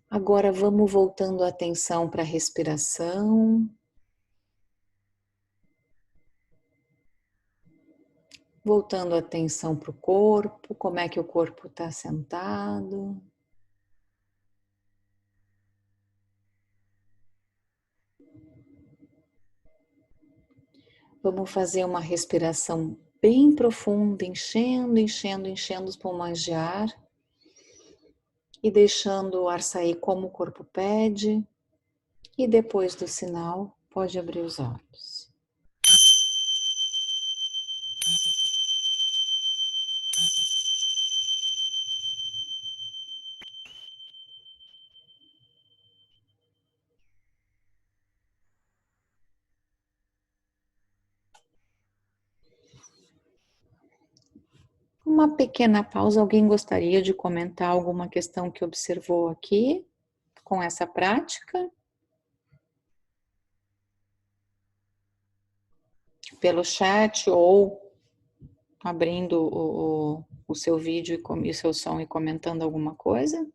Agora vamos voltando a atenção para a respiração. Voltando a atenção para o corpo, como é que o corpo está sentado. Vamos fazer uma respiração bem profunda, enchendo, enchendo, enchendo os pulmões de ar e deixando o ar sair como o corpo pede. E depois do sinal, pode abrir os olhos. Uma pequena pausa. Alguém gostaria de comentar alguma questão que observou aqui com essa prática? Pelo chat ou abrindo o seu vídeo e o seu som e comentando alguma coisa?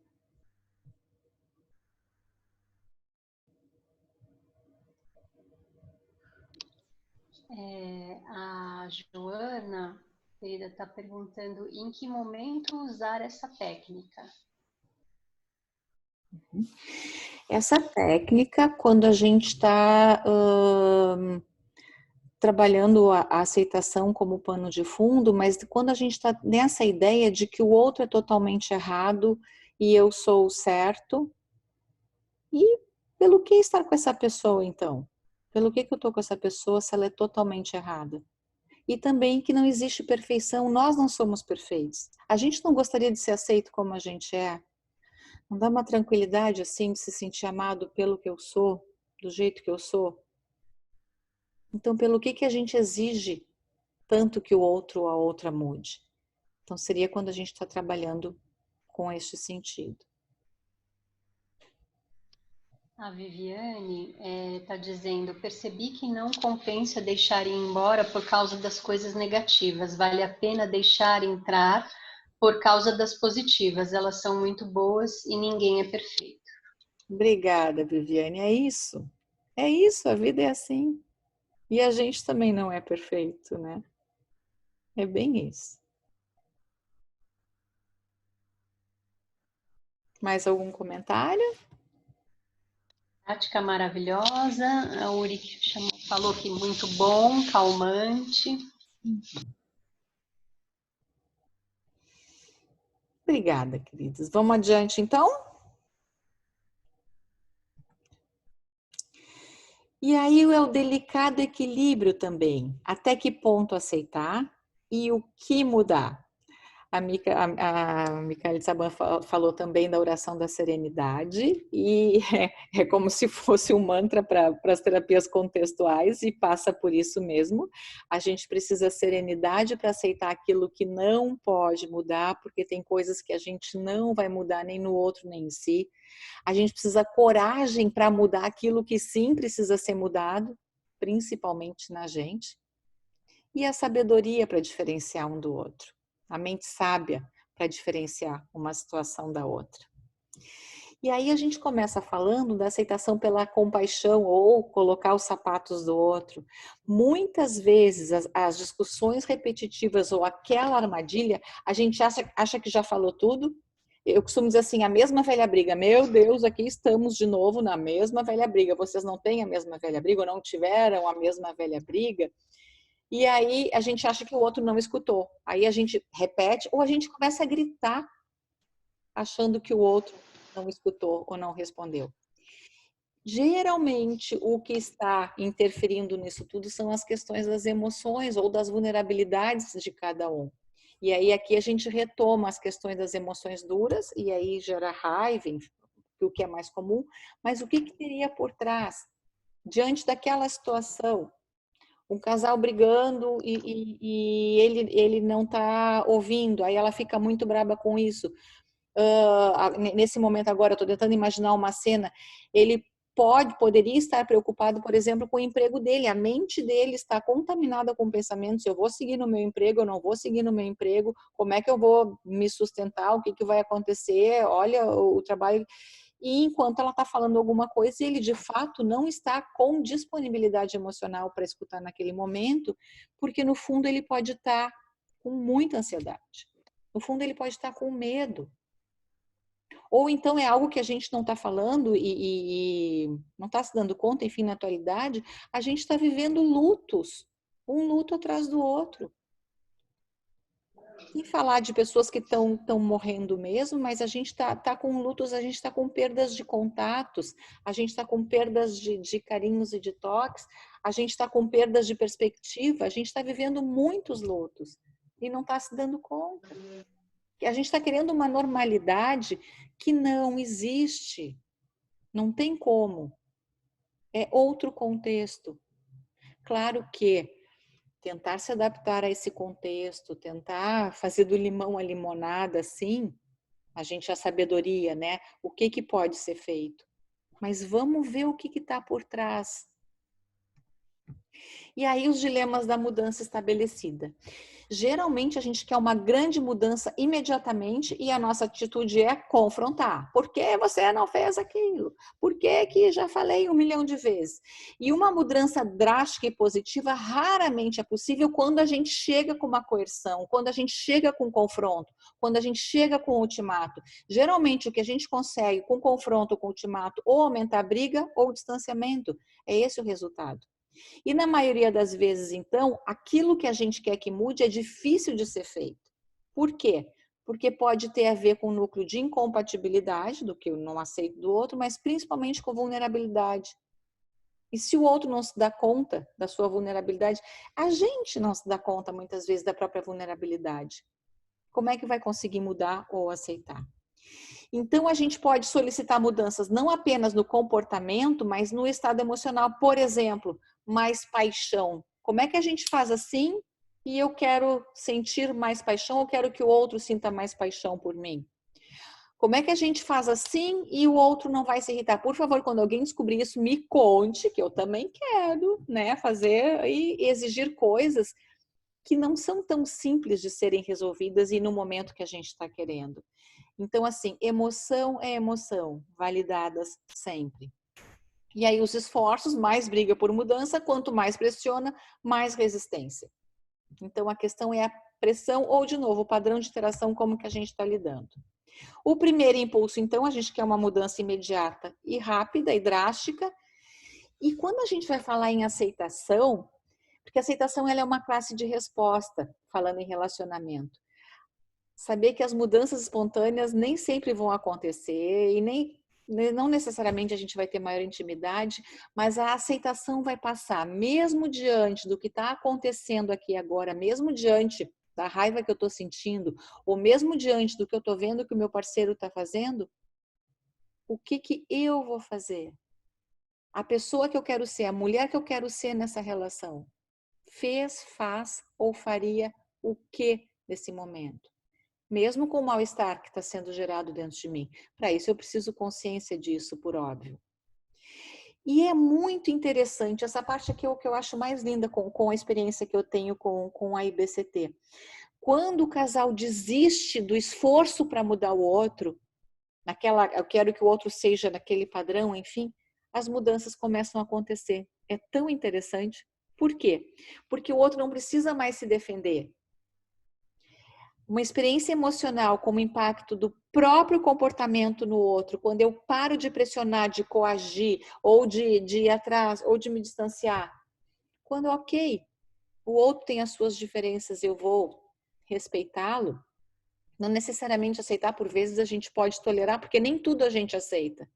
A Joana, querida, está perguntando em que momento usar essa técnica. Essa técnica, quando a gente está trabalhando a aceitação como pano de fundo, mas quando a gente está nessa ideia de que o outro é totalmente errado e eu sou o certo, e pelo que estar com essa pessoa então? Pelo que eu estou com essa pessoa se ela é totalmente errada? E também que não existe perfeição, nós não somos perfeitos. A gente não gostaria de ser aceito como a gente é? Não dá uma tranquilidade assim de se sentir amado pelo que eu sou, do jeito que eu sou? Então, pelo que a gente exige tanto que o outro ou a outra mude? Então, seria quando a gente está trabalhando com este sentido. A Viviane está dizendo, percebi que não compensa deixar ir embora por causa das coisas negativas, vale a pena deixar entrar por causa das positivas, elas são muito boas e ninguém é perfeito. Obrigada, Viviane, é isso. É isso, a vida é assim. E a gente também não é perfeito, né? É bem isso. Mais algum comentário? Prática maravilhosa, a Uri falou que muito bom, calmante. Obrigada, queridos. Vamos adiante, então? E aí é o delicado equilíbrio também. Até que ponto aceitar e o que mudar? A Micaele Saban falou também da oração da serenidade, e é como se fosse um mantra para as terapias contextuais, e passa por isso mesmo. A gente precisa serenidade para aceitar aquilo que não pode mudar, porque tem coisas que a gente não vai mudar nem no outro, nem em si. A gente precisa coragem para mudar aquilo que sim precisa ser mudado, principalmente na gente. E a sabedoria para diferenciar um do outro. A mente sábia para diferenciar uma situação da outra. E aí a gente começa falando da aceitação pela compaixão ou colocar os sapatos do outro. Muitas vezes as discussões repetitivas ou aquela armadilha, a gente acha que já falou tudo. Eu costumo dizer assim, a mesma velha briga. Meu Deus, aqui estamos de novo na mesma velha briga. Vocês não têm a mesma velha briga ou não tiveram a mesma velha briga? E aí a gente acha que o outro não escutou. Aí a gente repete ou a gente começa a gritar, achando que o outro não escutou ou não respondeu. Geralmente, o que está interferindo nisso tudo são as questões das emoções ou das vulnerabilidades de cada um. E aí aqui a gente retoma as questões das emoções duras e aí gera raiva, o que é mais comum. Mas o que teria por trás? Diante daquela situação, Um casal brigando e ele não está ouvindo, aí ela fica muito braba com isso. Nesse momento agora, eu estou tentando imaginar uma cena, ele poderia estar preocupado, por exemplo, com o emprego dele, a mente dele está contaminada com pensamentos, eu vou seguir no meu emprego, eu não vou seguir no meu emprego, como é que eu vou me sustentar, o que, que vai acontecer, olha o trabalho... E enquanto ela está falando alguma coisa, ele de fato não está com disponibilidade emocional para escutar naquele momento, porque no fundo ele pode estar com muita ansiedade. No fundo ele pode estar com medo. Ou então é algo que a gente não está falando e não está se dando conta, enfim, na atualidade, a gente está vivendo lutos, um luto atrás do outro. Sem falar de pessoas que estão morrendo mesmo, mas a gente tá com lutos, a gente está com perdas de contatos, a gente está com perdas de carinhos e de toques, a gente está com perdas de perspectiva, a gente está vivendo muitos lutos e não está se dando conta. A gente está querendo uma normalidade que não existe, não tem como. É outro contexto. Claro que tentar se adaptar a esse contexto, tentar fazer do limão a limonada, sim, a gente a sabedoria, né? O que pode ser feito? Mas vamos ver o que está por trás. E aí os dilemas da mudança estabelecida. Geralmente a gente quer uma grande mudança imediatamente e a nossa atitude é confrontar. Por que você não fez aquilo? Por que já falei 1 milhão de vezes? E uma mudança drástica e positiva raramente é possível quando a gente chega com uma coerção, quando a gente chega com confronto, quando a gente chega com ultimato. Geralmente o que a gente consegue com confronto, com ultimato, ou aumentar a briga ou distanciamento. É esse o resultado. E na maioria das vezes, então, aquilo que a gente quer que mude é difícil de ser feito. Por quê? Porque pode ter a ver com o núcleo de incompatibilidade, do que eu não aceito do outro, mas principalmente com vulnerabilidade. E se o outro não se dá conta da sua vulnerabilidade, a gente não se dá conta muitas vezes da própria vulnerabilidade. Como é que vai conseguir mudar ou aceitar? Então, a gente pode solicitar mudanças não apenas no comportamento, mas no estado emocional. Por exemplo, mais paixão. Como é que a gente faz assim e eu quero sentir mais paixão, eu quero que o outro sinta mais paixão por mim? Como é que a gente faz assim e o outro não vai se irritar? Por favor, quando alguém descobrir isso, me conte, que eu também quero, né, fazer e exigir coisas que não são tão simples de serem resolvidas e no momento que a gente está querendo. Então, assim, emoção é emoção, validadas sempre. E aí os esforços, mais briga por mudança, quanto mais pressiona, mais resistência. Então, a questão é a pressão ou, de novo, o padrão de interação, como que a gente está lidando. O primeiro impulso, então, a gente quer uma mudança imediata e rápida e drástica. E quando a gente vai falar em aceitação, porque a aceitação ela é uma classe de resposta, falando em relacionamento. Saber que as mudanças espontâneas nem sempre vão acontecer e não necessariamente a gente vai ter maior intimidade, mas a aceitação vai passar, mesmo diante do que está acontecendo aqui agora, mesmo diante da raiva que eu estou sentindo, ou mesmo diante do que eu estou vendo que o meu parceiro está fazendo, o que eu vou fazer? A pessoa que eu quero ser, a mulher que eu quero ser nessa relação, fez, faz ou faria o que nesse momento? Mesmo com o mal-estar que está sendo gerado dentro de mim. Para isso eu preciso consciência disso, por óbvio. E é muito interessante, essa parte aqui é o que eu acho mais linda com a experiência que eu tenho com a IBCT. Quando o casal desiste do esforço para mudar o outro, eu quero que o outro seja naquele padrão, enfim, as mudanças começam a acontecer. É tão interessante. Por quê? Porque o outro não precisa mais se defender. Uma experiência emocional como impacto do próprio comportamento no outro, quando eu paro de pressionar, de coagir, ou de ir atrás, ou de me distanciar. Quando, ok, o outro tem as suas diferenças, eu vou respeitá-lo. Não necessariamente aceitar, por vezes a gente pode tolerar, porque nem tudo a gente aceita.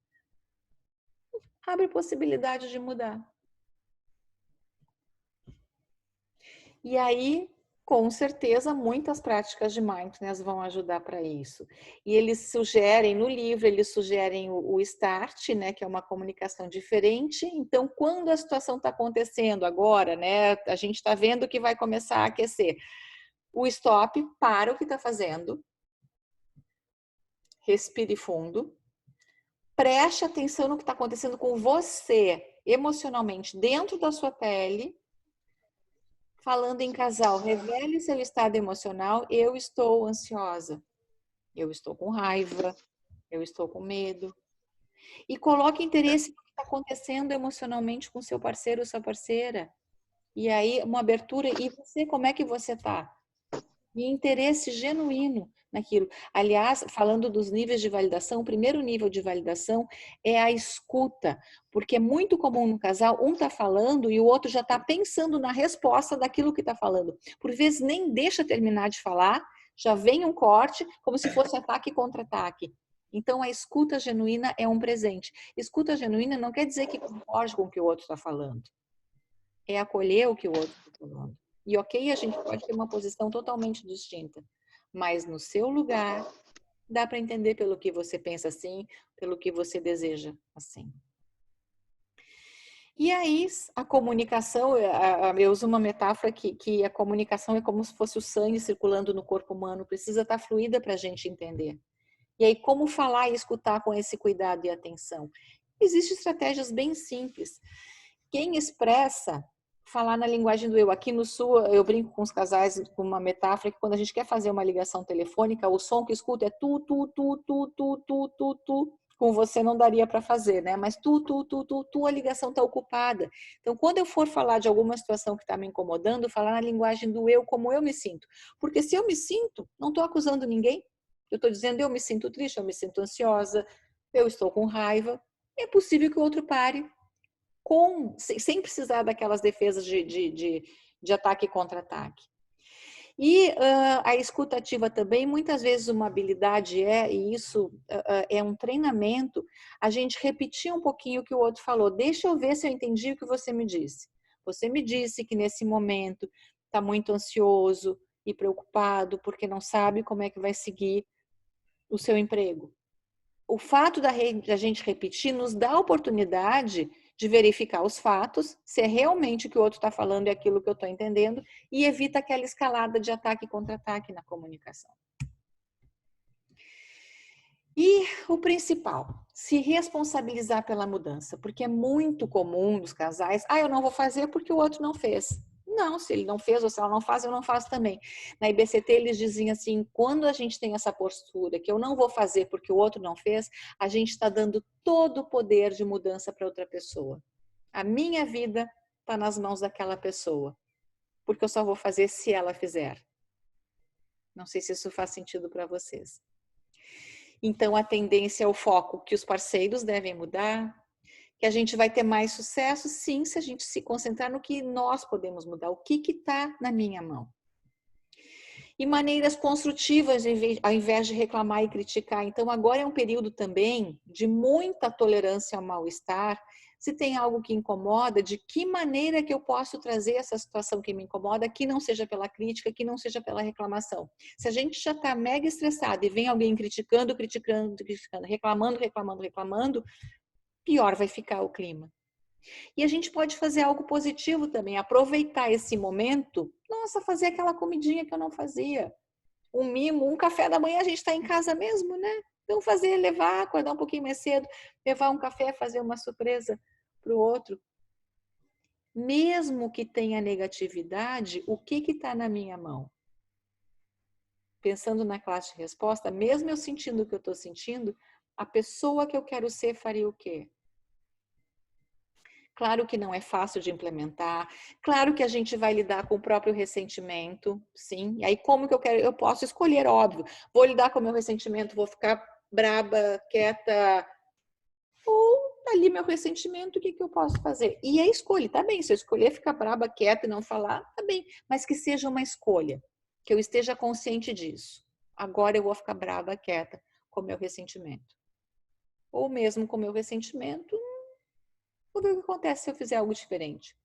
Abre possibilidade de mudar. E aí, Com certeza, muitas práticas de mindfulness vão ajudar para isso. E eles sugerem, no livro, eles sugerem o START, né, que é uma comunicação diferente. Então, quando a situação está acontecendo agora, né, a gente está vendo que vai começar a aquecer. O stop, para o que está fazendo, respire fundo, preste atenção no que está acontecendo com você, emocionalmente, dentro da sua pele. Falando em casal, revele seu estado emocional. Eu estou ansiosa, eu estou com raiva, eu estou com medo. E coloque interesse no que está acontecendo emocionalmente com seu parceiro ou sua parceira. E aí, uma abertura. E você, como é que você está? E interesse genuíno naquilo. Aliás, falando dos níveis de validação, o primeiro nível de validação é a escuta, porque é muito comum no casal, um está falando e o outro já está pensando na resposta daquilo que está falando. Por vezes nem deixa terminar de falar, já vem um corte, como se fosse ataque contra ataque. Então, a escuta genuína é um presente. Escuta genuína não quer dizer que concorde com o que o outro está falando. É acolher o que o outro está falando. E ok, a gente pode ter uma posição totalmente distinta, mas no seu lugar, dá para entender pelo que você pensa assim, pelo que você deseja assim. E aí, a comunicação, eu uso uma metáfora que a comunicação é como se fosse o sangue circulando no corpo humano, precisa estar fluida para a gente entender. E aí, como falar e escutar com esse cuidado e atenção? Existem estratégias bem simples. Quem expressa, falar na linguagem do eu. Aqui no Sul, eu brinco com os casais com uma metáfora que quando a gente quer fazer uma ligação telefônica, o som que escuta é tu, tu, tu, tu, tu, tu, tu, tu. Com você não daria para fazer, né? Mas tu, a ligação está ocupada. Então, quando eu for falar de alguma situação que está me incomodando, falar na linguagem do eu, como eu me sinto. Porque se eu me sinto, não estou acusando ninguém. Eu estou dizendo, eu me sinto triste, eu me sinto ansiosa, eu estou com raiva. É possível que o outro pare sem precisar daquelas defesas de ataque e contra-ataque. E a escutativa também, muitas vezes uma habilidade e isso é um treinamento, a gente repetir um pouquinho o que o outro falou. Deixa eu ver se eu entendi o que você me disse. Você me disse que nesse momento está muito ansioso e preocupado porque não sabe como é que vai seguir o seu emprego. O fato da gente repetir nos dá a oportunidade de verificar os fatos, se é realmente o que o outro está falando e aquilo que eu estou entendendo, e evita aquela escalada de ataque e contra-ataque na comunicação. E o principal, se responsabilizar pela mudança, porque é muito comum nos casais, eu não vou fazer porque o outro não fez. Não, se ele não fez ou se ela não faz, eu não faço também. Na IBCT eles diziam assim, quando a gente tem essa postura que eu não vou fazer porque o outro não fez, a gente está dando todo o poder de mudança para outra pessoa. A minha vida está nas mãos daquela pessoa, porque eu só vou fazer se ela fizer. Não sei se isso faz sentido para vocês. Então, a tendência é o foco que os parceiros devem mudar, que a gente vai ter mais sucesso, sim, se a gente se concentrar no que nós podemos mudar, o que está na minha mão. E maneiras construtivas, ao invés de reclamar e criticar. Então, agora é um período também de muita tolerância ao mal-estar. Se tem algo que incomoda, de que maneira que eu posso trazer essa situação que me incomoda, que não seja pela crítica, que não seja pela reclamação. Se a gente já está mega estressado e vem alguém criticando, reclamando, pior vai ficar o clima. E a gente pode fazer algo positivo também, aproveitar esse momento, fazer aquela comidinha que eu não fazia. Um mimo, um café da manhã, a gente está em casa mesmo, né? Então levar, acordar um pouquinho mais cedo, levar um café, fazer uma surpresa para o outro. Mesmo que tenha negatividade, o que está na minha mão? Pensando na classe de resposta, mesmo eu sentindo o que eu estou sentindo, a pessoa que eu quero ser faria o quê? Claro que não é fácil de implementar, claro que a gente vai lidar com o próprio ressentimento, sim. E aí como que eu posso escolher, óbvio. Vou lidar com o meu ressentimento, vou ficar braba, quieta, ou ali meu ressentimento, o que eu posso fazer? E a escolha, tá bem, se eu escolher ficar braba, quieta e não falar, tá bem, mas que seja uma escolha, que eu esteja consciente disso. Agora eu vou ficar braba, quieta com o meu ressentimento. Ou mesmo com o meu ressentimento, vou ver o que acontece se eu fizer algo diferente.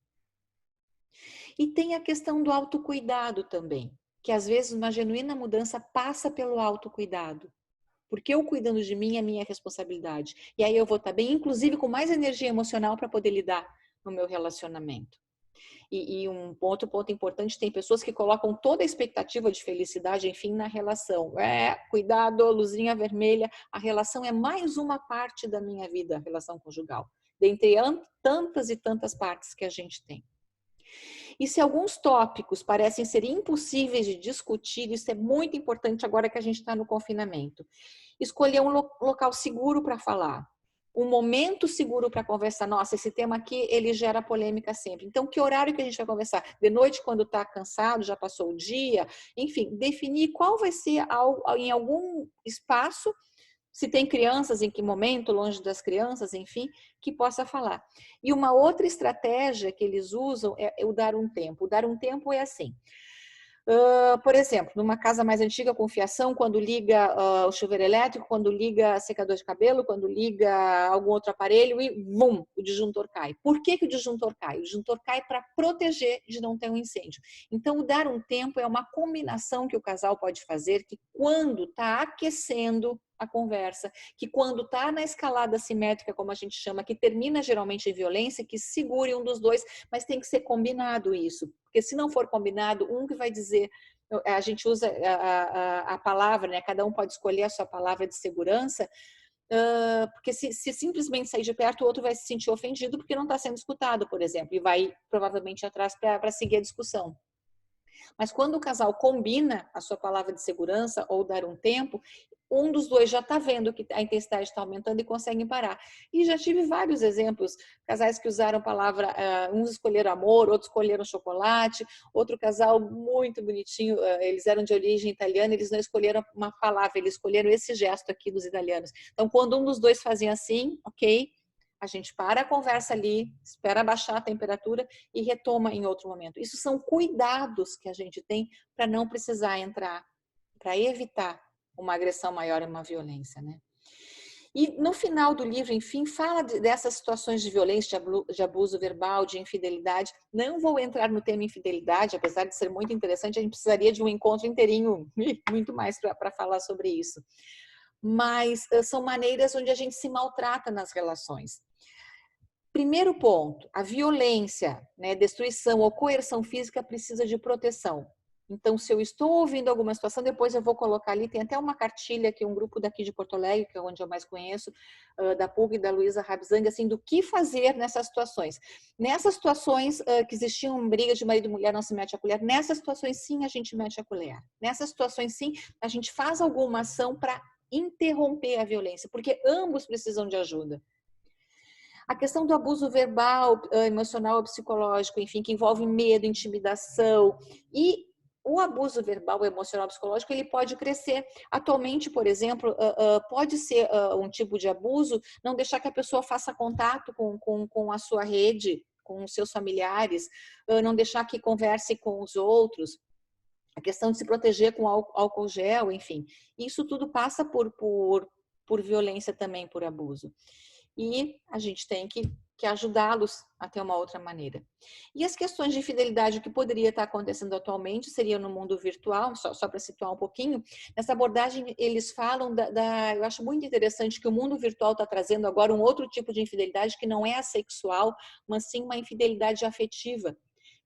E tem a questão do autocuidado também, que às vezes uma genuína mudança passa pelo autocuidado. Porque eu cuidando de mim é minha responsabilidade. E aí eu vou estar bem, inclusive com mais energia emocional para poder lidar no meu relacionamento. E um outro ponto importante, tem pessoas que colocam toda a expectativa de felicidade, enfim, na relação. Cuidado, luzinha vermelha, a relação é mais uma parte da minha vida, a relação conjugal. Dentre tantas e tantas partes que a gente tem. E se alguns tópicos parecem ser impossíveis de discutir, isso é muito importante agora que a gente está no confinamento. Escolher um local seguro para falar, um momento seguro para conversar. Nossa, esse tema aqui, ele gera polêmica sempre. Então, que horário que a gente vai conversar? De noite, quando está cansado, já passou o dia? Enfim, definir qual vai ser em algum espaço, se tem crianças, em que momento, longe das crianças, enfim, que possa falar. E uma outra estratégia que eles usam é o dar um tempo. O dar um tempo é assim. Por exemplo, numa casa mais antiga com fiação, quando liga o chuveiro elétrico, quando liga secador de cabelo, quando liga algum outro aparelho e vum, o disjuntor cai. Por que o disjuntor cai? O disjuntor cai para proteger de não ter um incêndio. Então, o dar um tempo é uma combinação que o casal pode fazer, que quando está aquecendo a conversa, que quando está na escalada simétrica, como a gente chama, que termina geralmente em violência, que segure um dos dois, mas tem que ser combinado isso. Porque se não for combinado, um que vai dizer, a gente usa a palavra, né? Cada um pode escolher a sua palavra de segurança, porque se simplesmente sair de perto, o outro vai se sentir ofendido porque não está sendo escutado, por exemplo, e vai provavelmente atrás para seguir a discussão. Mas quando o casal combina a sua palavra de segurança ou dar um tempo, um dos dois já está vendo que a intensidade está aumentando e conseguem parar. E já tive vários exemplos, casais que usaram a palavra, uns escolheram amor, outros escolheram chocolate, outro casal muito bonitinho, eles eram de origem italiana, eles não escolheram uma palavra, eles escolheram esse gesto aqui dos italianos. Então, quando um dos dois fazia assim, ok, a gente para a conversa ali, espera baixar a temperatura e retoma em outro momento. Isso são cuidados que a gente tem para não precisar entrar, para evitar uma agressão maior e uma violência, né? E no final do livro, enfim, fala dessas situações de violência, de abuso verbal, de infidelidade. Não vou entrar no tema infidelidade, apesar de ser muito interessante, a gente precisaria de um encontro inteirinho, muito mais para falar sobre isso. Mas são maneiras onde a gente se maltrata nas relações. Primeiro ponto, a violência, né, destruição ou coerção física precisa de proteção. Então, se eu estou ouvindo alguma situação, depois eu vou colocar ali, tem até uma cartilha que um grupo daqui de Porto Alegre, que é onde eu mais conheço, da PUG e da Luísa Rabzang, assim, do que fazer nessas situações. Nessas situações que existiam brigas de marido e mulher, não se mete a colher, nessas situações sim a gente mete a colher. Nessas situações sim a gente faz alguma ação para interromper a violência, porque ambos precisam de ajuda. A questão do abuso verbal, emocional ou psicológico, enfim, que envolve medo, intimidação e o abuso verbal, emocional, psicológico, ele pode crescer. Atualmente, por exemplo, pode ser um tipo de abuso não deixar que a pessoa faça contato com a sua rede, com os seus familiares, não deixar que converse com os outros. A questão de se proteger com álcool gel, enfim. Isso tudo passa por violência também, por abuso. E a gente tem que ajudá-los a ter uma outra maneira. E as questões de infidelidade, o que poderia estar acontecendo atualmente, seria no mundo virtual, só para situar um pouquinho. Nessa abordagem, eles falam eu acho muito interessante que o mundo virtual está trazendo agora um outro tipo de infidelidade que não é a sexual, mas sim uma infidelidade afetiva.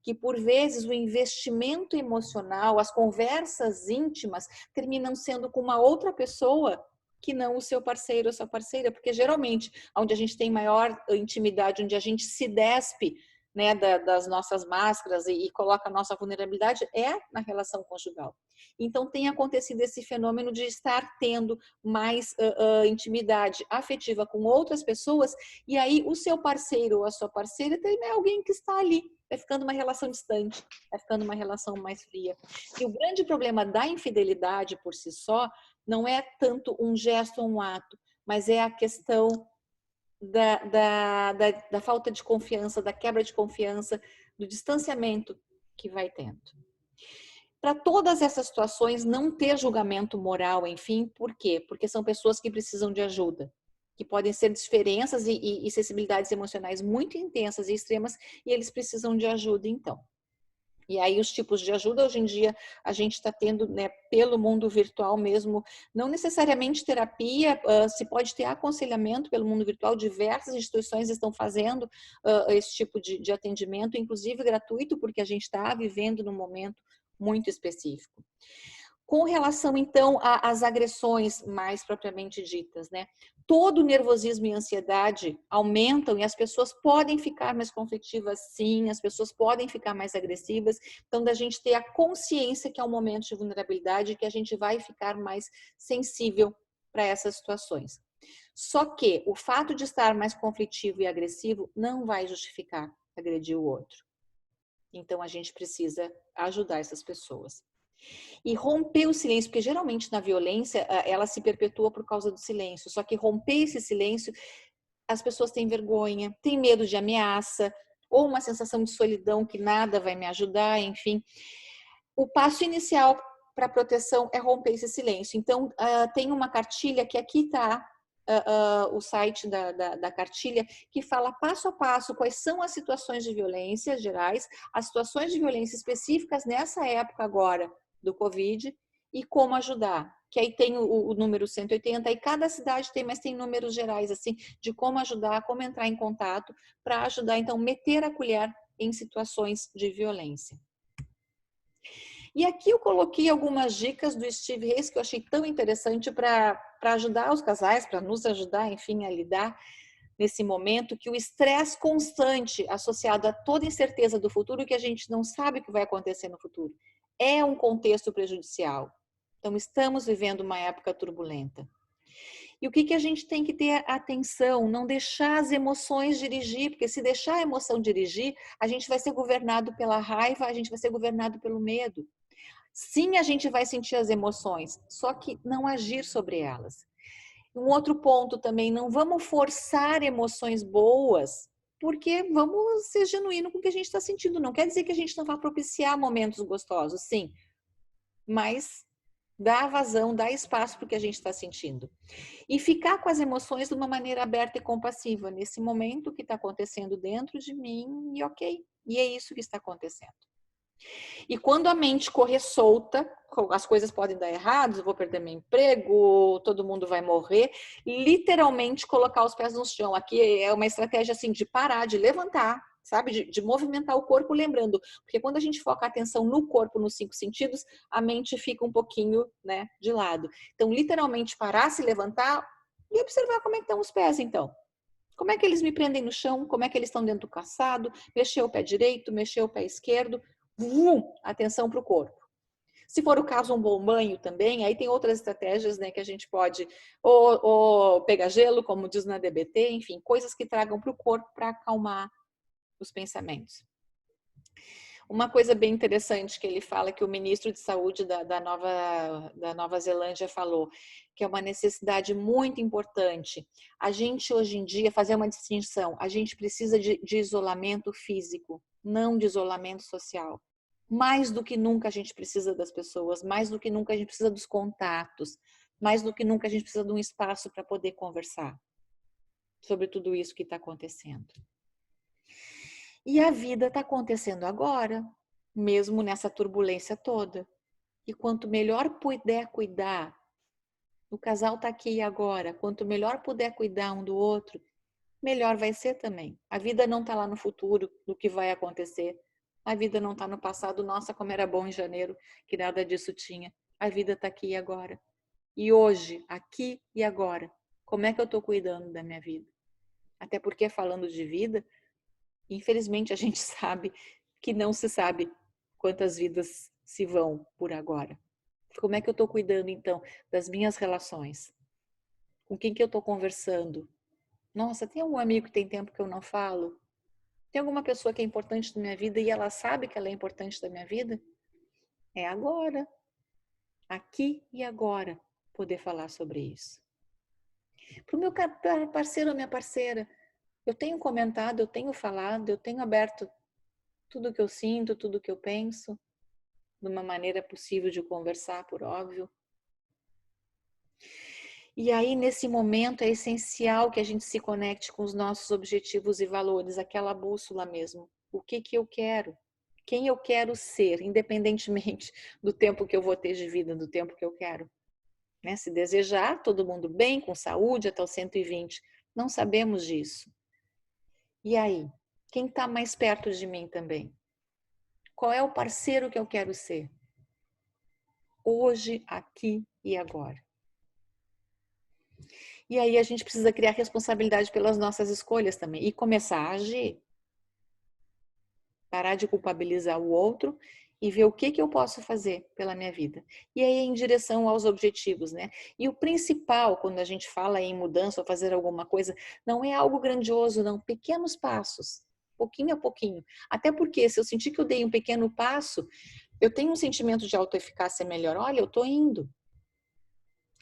Que por vezes o investimento emocional, as conversas íntimas terminam sendo com uma outra pessoa que não o seu parceiro ou sua parceira, porque geralmente onde a gente tem maior intimidade, onde a gente se despe, né, das nossas máscaras e coloca a nossa vulnerabilidade é na relação conjugal. Então tem acontecido esse fenômeno de estar tendo mais intimidade afetiva com outras pessoas e aí o seu parceiro ou a sua parceira é alguém que está ali, vai ficando uma relação distante, vai ficando uma relação mais fria. E o grande problema da infidelidade por si só não é tanto um gesto ou um ato, mas é a questão da falta de confiança, da quebra de confiança, do distanciamento que vai tendo. Para todas essas situações, não ter julgamento moral, enfim, por quê? Porque são pessoas que precisam de ajuda, que podem ser diferenças e sensibilidades emocionais muito intensas e extremas, e eles precisam de ajuda, então. E aí os tipos de ajuda, hoje em dia, a gente está tendo, né, pelo mundo virtual mesmo, não necessariamente terapia, se pode ter aconselhamento pelo mundo virtual, diversas instituições estão fazendo esse tipo de atendimento, inclusive gratuito, porque a gente está vivendo num momento muito específico. Com relação, então, às agressões mais propriamente ditas, né? Todo o nervosismo e ansiedade aumentam e as pessoas podem ficar mais conflitivas, sim, as pessoas podem ficar mais agressivas. Então, da gente ter a consciência que é um momento de vulnerabilidade e que a gente vai ficar mais sensível para essas situações. Só que o fato de estar mais conflitivo e agressivo não vai justificar agredir o outro. Então, a gente precisa ajudar essas pessoas. E romper o silêncio, porque geralmente na violência ela se perpetua por causa do silêncio. Só que romper esse silêncio, as pessoas têm vergonha, têm medo de ameaça, ou uma sensação de solidão que nada vai me ajudar, enfim. O passo inicial para a proteção é romper esse silêncio. Então, tem uma cartilha que aqui está o site da cartilha, que fala passo a passo quais são as situações de violência gerais, as situações de violência específicas nessa época agora do Covid e como ajudar. Que aí tem o número 180 e cada cidade tem, mas tem números gerais assim de como ajudar, como entrar em contato para ajudar, então, meter a colher em situações de violência. E aqui eu coloquei algumas dicas do Steve Hayes que eu achei tão interessante para ajudar os casais, para nos ajudar, enfim, a lidar nesse momento, que o estresse constante associado a toda incerteza do futuro, que a gente não sabe o que vai acontecer no futuro, é um contexto prejudicial. Então, estamos vivendo uma época turbulenta. E o que a gente tem que ter atenção? Não deixar as emoções dirigir, porque se deixar a emoção dirigir, a gente vai ser governado pela raiva, a gente vai ser governado pelo medo. Sim, a gente vai sentir as emoções, só que não agir sobre elas. Um outro ponto também, não vamos forçar emoções boas, porque vamos ser genuíno com o que a gente está sentindo. Não quer dizer que a gente não vai propiciar momentos gostosos, sim, mas dá vazão, dá espaço para o que a gente está sentindo. E ficar com as emoções de uma maneira aberta e compassiva, nesse momento que está acontecendo dentro de mim, e ok, e é isso que está acontecendo. E quando a mente correr solta, as coisas podem dar errado, eu vou perder meu emprego, todo mundo vai morrer, literalmente colocar os pés no chão. Aqui é uma estratégia assim de parar, de levantar, sabe? De movimentar o corpo, lembrando, porque quando a gente foca a atenção no corpo, nos 5 sentidos, a mente fica um pouquinho, né, de lado. Então, literalmente parar, se levantar e observar como é que estão os pés, então. Como é que eles me prendem no chão? Como é que eles estão dentro do calçado? Mexer o pé direito, mexer o pé esquerdo. Atenção para o corpo. Se for o caso, um bom banho também, aí tem outras estratégias, né, que a gente pode ou pegar gelo, como diz na DBT, enfim, coisas que tragam para o corpo para acalmar os pensamentos. Uma coisa bem interessante que ele fala, que o ministro de saúde da Nova Zelândia falou, que é uma necessidade muito importante. A gente hoje em dia, fazer uma distinção, a gente precisa de isolamento físico, não de isolamento social. Mais do que nunca a gente precisa das pessoas, mais do que nunca a gente precisa dos contatos, mais do que nunca a gente precisa de um espaço para poder conversar sobre tudo isso que está acontecendo. E a vida está acontecendo agora, mesmo nessa turbulência toda. E quanto melhor puder cuidar, o casal está aqui agora, quanto melhor puder cuidar um do outro, melhor vai ser também. A vida não está lá no futuro, do que vai acontecer. A vida não está no passado, nossa, como era bom em janeiro, que nada disso tinha. A vida está aqui e agora. E hoje, aqui e agora, como é que eu estou cuidando da minha vida? Até porque, falando de vida, infelizmente a gente sabe que não se sabe quantas vidas se vão por agora. Como é que eu estou cuidando, então, das minhas relações? Com quem que eu estou conversando? Nossa, tem algum amigo que tem tempo que eu não falo? Tem alguma pessoa que é importante na minha vida e ela sabe que ela é importante da minha vida? É agora, aqui e agora, poder falar sobre isso. Para o meu parceiro ou minha parceira, eu tenho comentado, eu tenho falado, eu tenho aberto tudo que eu sinto, tudo que eu penso, de uma maneira possível de conversar, por óbvio. E aí, nesse momento, é essencial que a gente se conecte com os nossos objetivos e valores, aquela bússola mesmo. O que eu quero? quem eu quero ser, independentemente do tempo que eu vou ter de vida, do tempo que eu quero. Né? Se desejar, todo mundo bem, com saúde, até os 120. Não sabemos disso. E aí? Quem está mais perto de mim também? Qual é o parceiro que eu quero ser? Hoje, aqui e agora. E aí a gente precisa criar responsabilidade pelas nossas escolhas também e começar a agir. Parar de culpabilizar o outro e ver o que eu posso fazer pela minha vida. E aí em direção aos objetivos, né? E o principal, quando a gente fala em mudança ou fazer alguma coisa, não é algo grandioso, não. Pequenos passos, pouquinho a pouquinho. Até porque se eu sentir que eu dei um pequeno passo, eu tenho um sentimento de autoeficácia melhor. Olha, eu tô indo.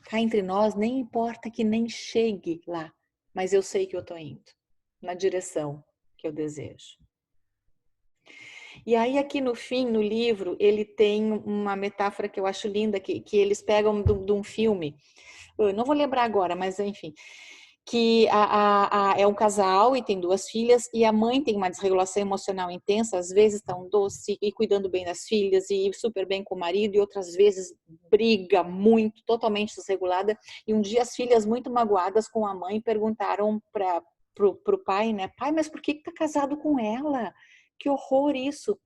Cá entre nós, nem importa que nem chegue lá, mas eu sei que eu tô indo na direção que eu desejo. E aí aqui no fim, no livro, ele tem uma metáfora que eu acho linda, que eles pegam de um filme, eu não vou lembrar agora, mas enfim, que é um casal e tem duas filhas, e a mãe tem uma desregulação emocional intensa, às vezes está um doce e cuidando bem das filhas e super bem com o marido, e outras vezes briga muito, totalmente desregulada, e um dia as filhas muito magoadas com a mãe perguntaram pro pai, né, pai, mas por que tá casado com ela? Que horror isso!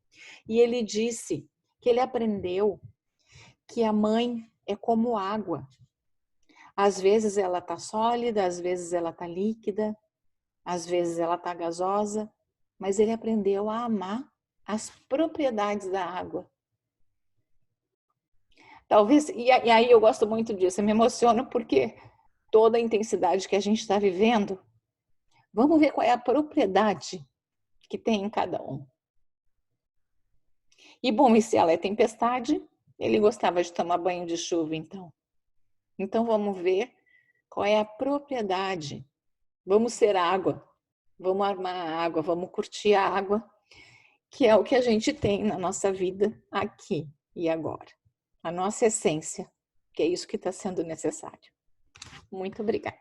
E ele disse que ele aprendeu que a mãe é como água. Às vezes ela tá sólida, às vezes ela tá líquida, às vezes ela tá gasosa, mas ele aprendeu a amar as propriedades da água. Talvez, e aí eu gosto muito disso, eu me emociono porque toda a intensidade que a gente está vivendo, vamos ver qual é a propriedade que tem em cada um. E bom, e se ela é tempestade, ele gostava de tomar banho de chuva, então. Então vamos ver qual é a propriedade. Vamos ser água, vamos armar a água, vamos curtir a água, que é o que a gente tem na nossa vida aqui e agora. A nossa essência, que é isso que está sendo necessário. Muito obrigada.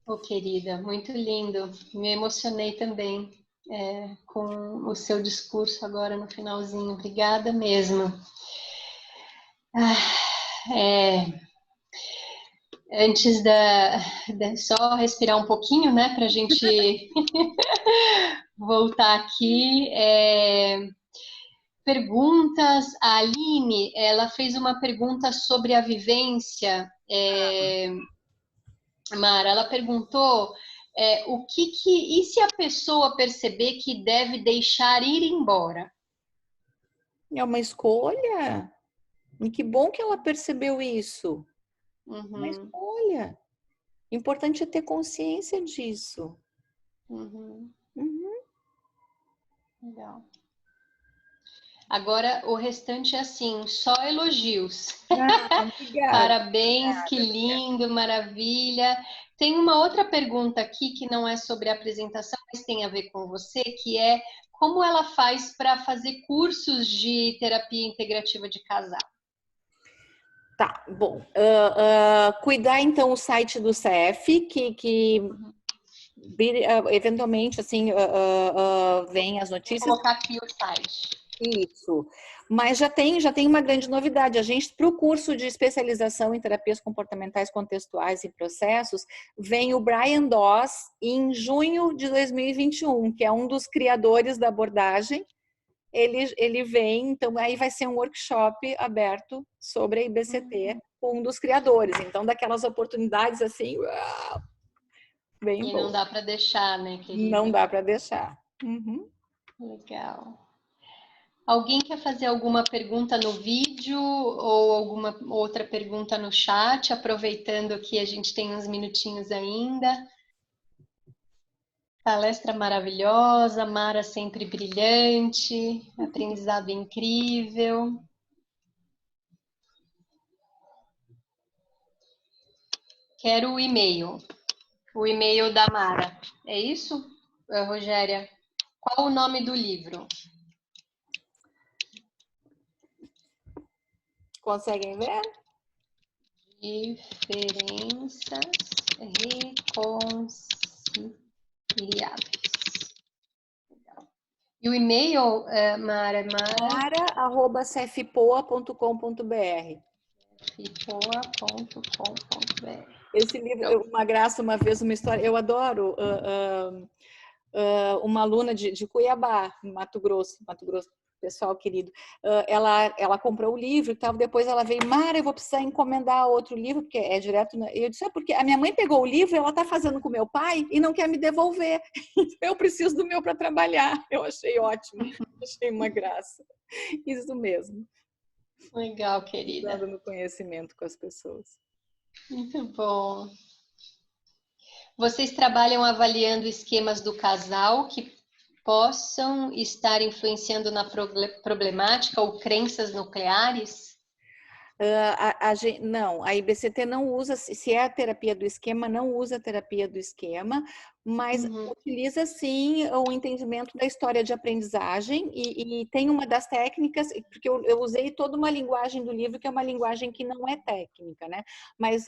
Oh, querida, muito lindo. Me emocionei também com o seu discurso agora no finalzinho. Obrigada mesmo. Antes só respirar um pouquinho, né, para a gente voltar aqui. Perguntas. A Aline, ela fez uma pergunta sobre a vivência. Mara, ela perguntou e se a pessoa perceber que deve deixar ir embora? É uma escolha. E que bom que ela percebeu isso. Uma escolha. Importante é ter consciência disso. Uhum. Uhum. Legal. Agora o restante é assim, só elogios. Obrigada. Parabéns, que lindo, maravilha. Tem uma outra pergunta aqui que não é sobre a apresentação, mas tem a ver com você, que é como ela faz para fazer cursos de terapia integrativa de casal? Tá, bom. Cuidar então o site do CF, que eventualmente assim vem as Vou notícias. colocar aqui o site. Isso. Mas já tem uma grande novidade. A gente, para o curso de especialização em terapias comportamentais contextuais e processos, vem o Brian Doss em junho de 2021, que é um dos criadores da abordagem. Ele vem, então aí vai ser um workshop aberto sobre a IBCT com um dos criadores. Então, daquelas oportunidades assim, uau, bem E bom. não dá para deixar, né, querida? Não dá para deixar. Uhum. Legal. Alguém quer fazer alguma pergunta no vídeo ou alguma outra pergunta no chat, aproveitando que a gente tem uns minutinhos ainda? Palestra maravilhosa, Mara sempre brilhante, aprendizado incrível. Quero o e-mail da Mara. É isso, Rogéria? Qual o nome do livro? Conseguem ver? Diferenças reconciliáveis. Legal. E o e-mail, Mara? mara@cfpoa.com.br. Cfpoa.com.br. Esse livro, uma graça, uma vez, uma história. Eu adoro uma aluna de Cuiabá, Mato Grosso, pessoal querido. Ela comprou o livro e tal. Depois ela veio, Mara, eu vou precisar encomendar outro livro, porque é direto. Eu disse, porque a minha mãe pegou o livro, ela está fazendo com o meu pai e não quer me devolver. Eu preciso do meu para trabalhar. Eu achei ótimo, achei uma graça. Isso mesmo. Legal, querida. Dando no conhecimento com as pessoas. Muito bom. Vocês trabalham avaliando esquemas do casal que possam estar influenciando na problemática ou crenças nucleares? Não, a IBCT não usa, se é a terapia do esquema, não usa a terapia do esquema, mas utiliza sim o entendimento da história de aprendizagem e tem uma das técnicas, porque eu usei toda uma linguagem do livro que é uma linguagem que não é técnica, né? Mas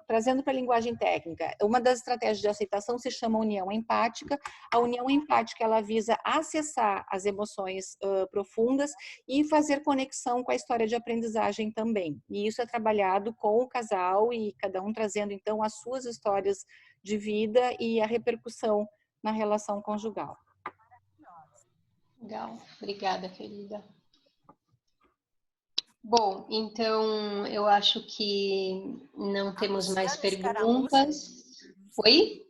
trazendo para a linguagem técnica, uma das estratégias de aceitação se chama união empática. A união empática ela visa acessar as emoções profundas e fazer conexão com a história de aprendizagem também. E isso é trabalhado com o casal e cada um trazendo então as suas histórias de vida e a repercussão na relação conjugal. Legal, obrigada, querida. Bom, então eu acho que não temos mais perguntas. Oi?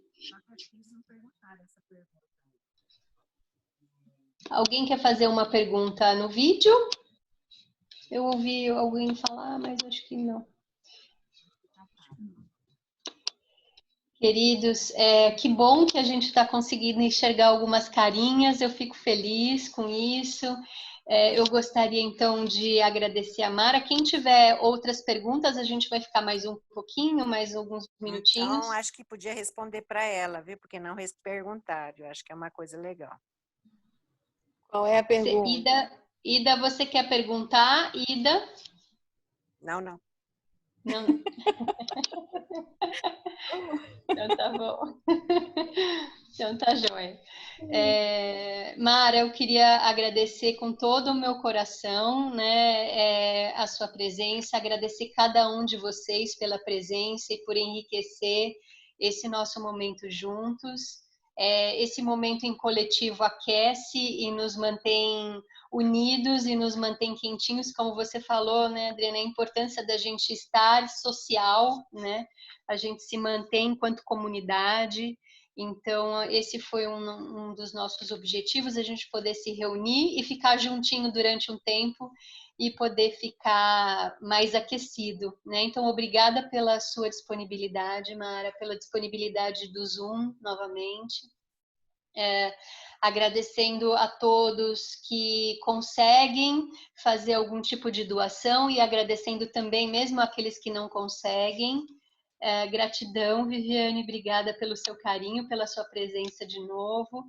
Alguém quer fazer uma pergunta no vídeo? Eu ouvi alguém falar, mas acho que não. Queridos, que bom que a gente está conseguindo enxergar algumas carinhas, eu fico feliz com isso. Eu gostaria, então, de agradecer a Mara. Quem tiver outras perguntas, a gente vai ficar mais um pouquinho, mais alguns minutinhos. Então, acho que podia responder para ela, viu? Porque não perguntaram, eu acho que é uma coisa legal. Qual é a pergunta? Ida, você quer perguntar? Ida? Não. Não. Então tá bom. Então tá joia. Mara, eu queria agradecer com todo o meu coração, né, a sua presença, agradecer cada um de vocês pela presença e por enriquecer esse nosso momento juntos. Esse momento em coletivo aquece e nos mantém unidos e nos mantém quentinhos, como você falou, né, Adriana, a importância da gente estar social, né, a gente se mantém enquanto comunidade. Então, esse foi um dos nossos objetivos, a gente poder se reunir e ficar juntinho durante um tempo e poder ficar mais aquecido, né? Então, obrigada pela sua disponibilidade, Mara, pela disponibilidade do Zoom novamente. Agradecendo a todos que conseguem fazer algum tipo de doação e agradecendo também mesmo aqueles que não conseguem. Gratidão, Viviane, obrigada pelo seu carinho, pela sua presença de novo.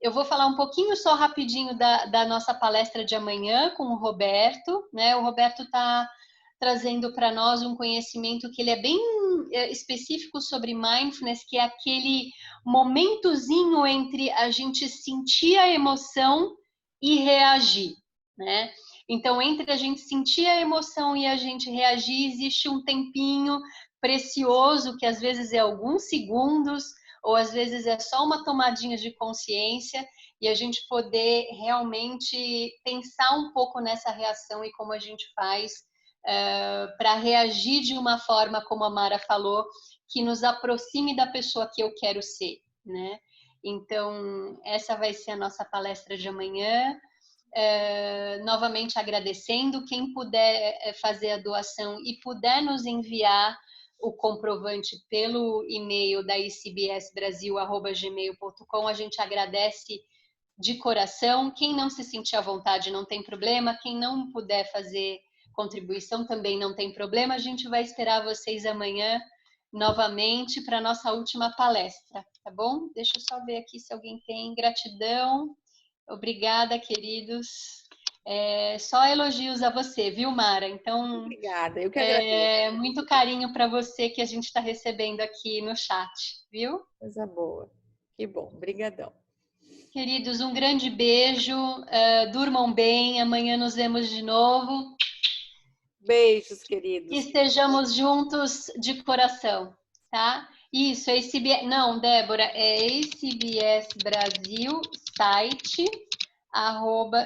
Eu vou falar um pouquinho só rapidinho da nossa palestra de amanhã com o Roberto, né? O Roberto está trazendo para nós um conhecimento que ele é bem específico sobre mindfulness, que é aquele momentozinho entre a gente sentir a emoção e reagir, né? Então, entre a gente sentir a emoção e a gente reagir, existe um tempinho precioso, que às vezes é alguns segundos, ou às vezes é só uma tomadinha de consciência, e a gente poder realmente pensar um pouco nessa reação e como a gente faz para reagir de uma forma, como a Mara falou, que nos aproxime da pessoa que eu quero ser, né? Então, essa vai ser a nossa palestra de amanhã. Novamente agradecendo, quem puder fazer a doação e puder nos enviar o comprovante pelo e-mail da icbsbrasil@gmail.com, a gente agradece de coração. Quem não se sentir à vontade não tem problema, quem não puder fazer contribuição também não tem problema, a gente vai esperar vocês amanhã novamente para a nossa última palestra, tá bom? Deixa eu só ver aqui se alguém tem. Gratidão, obrigada, queridos. Só elogios a você, viu, Mara? Então, obrigada, eu que agradeço. Muito carinho para você que a gente está recebendo aqui no chat, viu? Coisa boa. Que bom, brigadão. Queridos, um grande beijo, durmam bem, amanhã nos vemos de novo. Beijos, queridos. E estejamos juntos de coração, tá? Isso, não, Débora, é ACBS Brasil, site,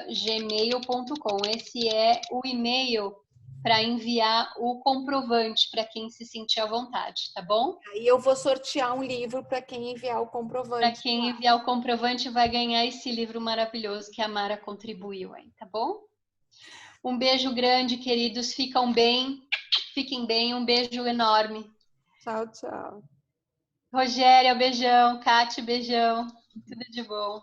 @gmail.com. Esse é o e-mail para enviar o comprovante para quem se sentir à vontade, tá bom? Aí eu vou sortear um livro para quem enviar o comprovante. Para quem enviar o comprovante vai ganhar esse livro maravilhoso que a Mara contribuiu aí, tá bom? Um beijo grande, queridos. Fiquem bem. Um beijo enorme. Tchau, tchau. Rogéria, beijão. Cátia, beijão. Tudo de bom.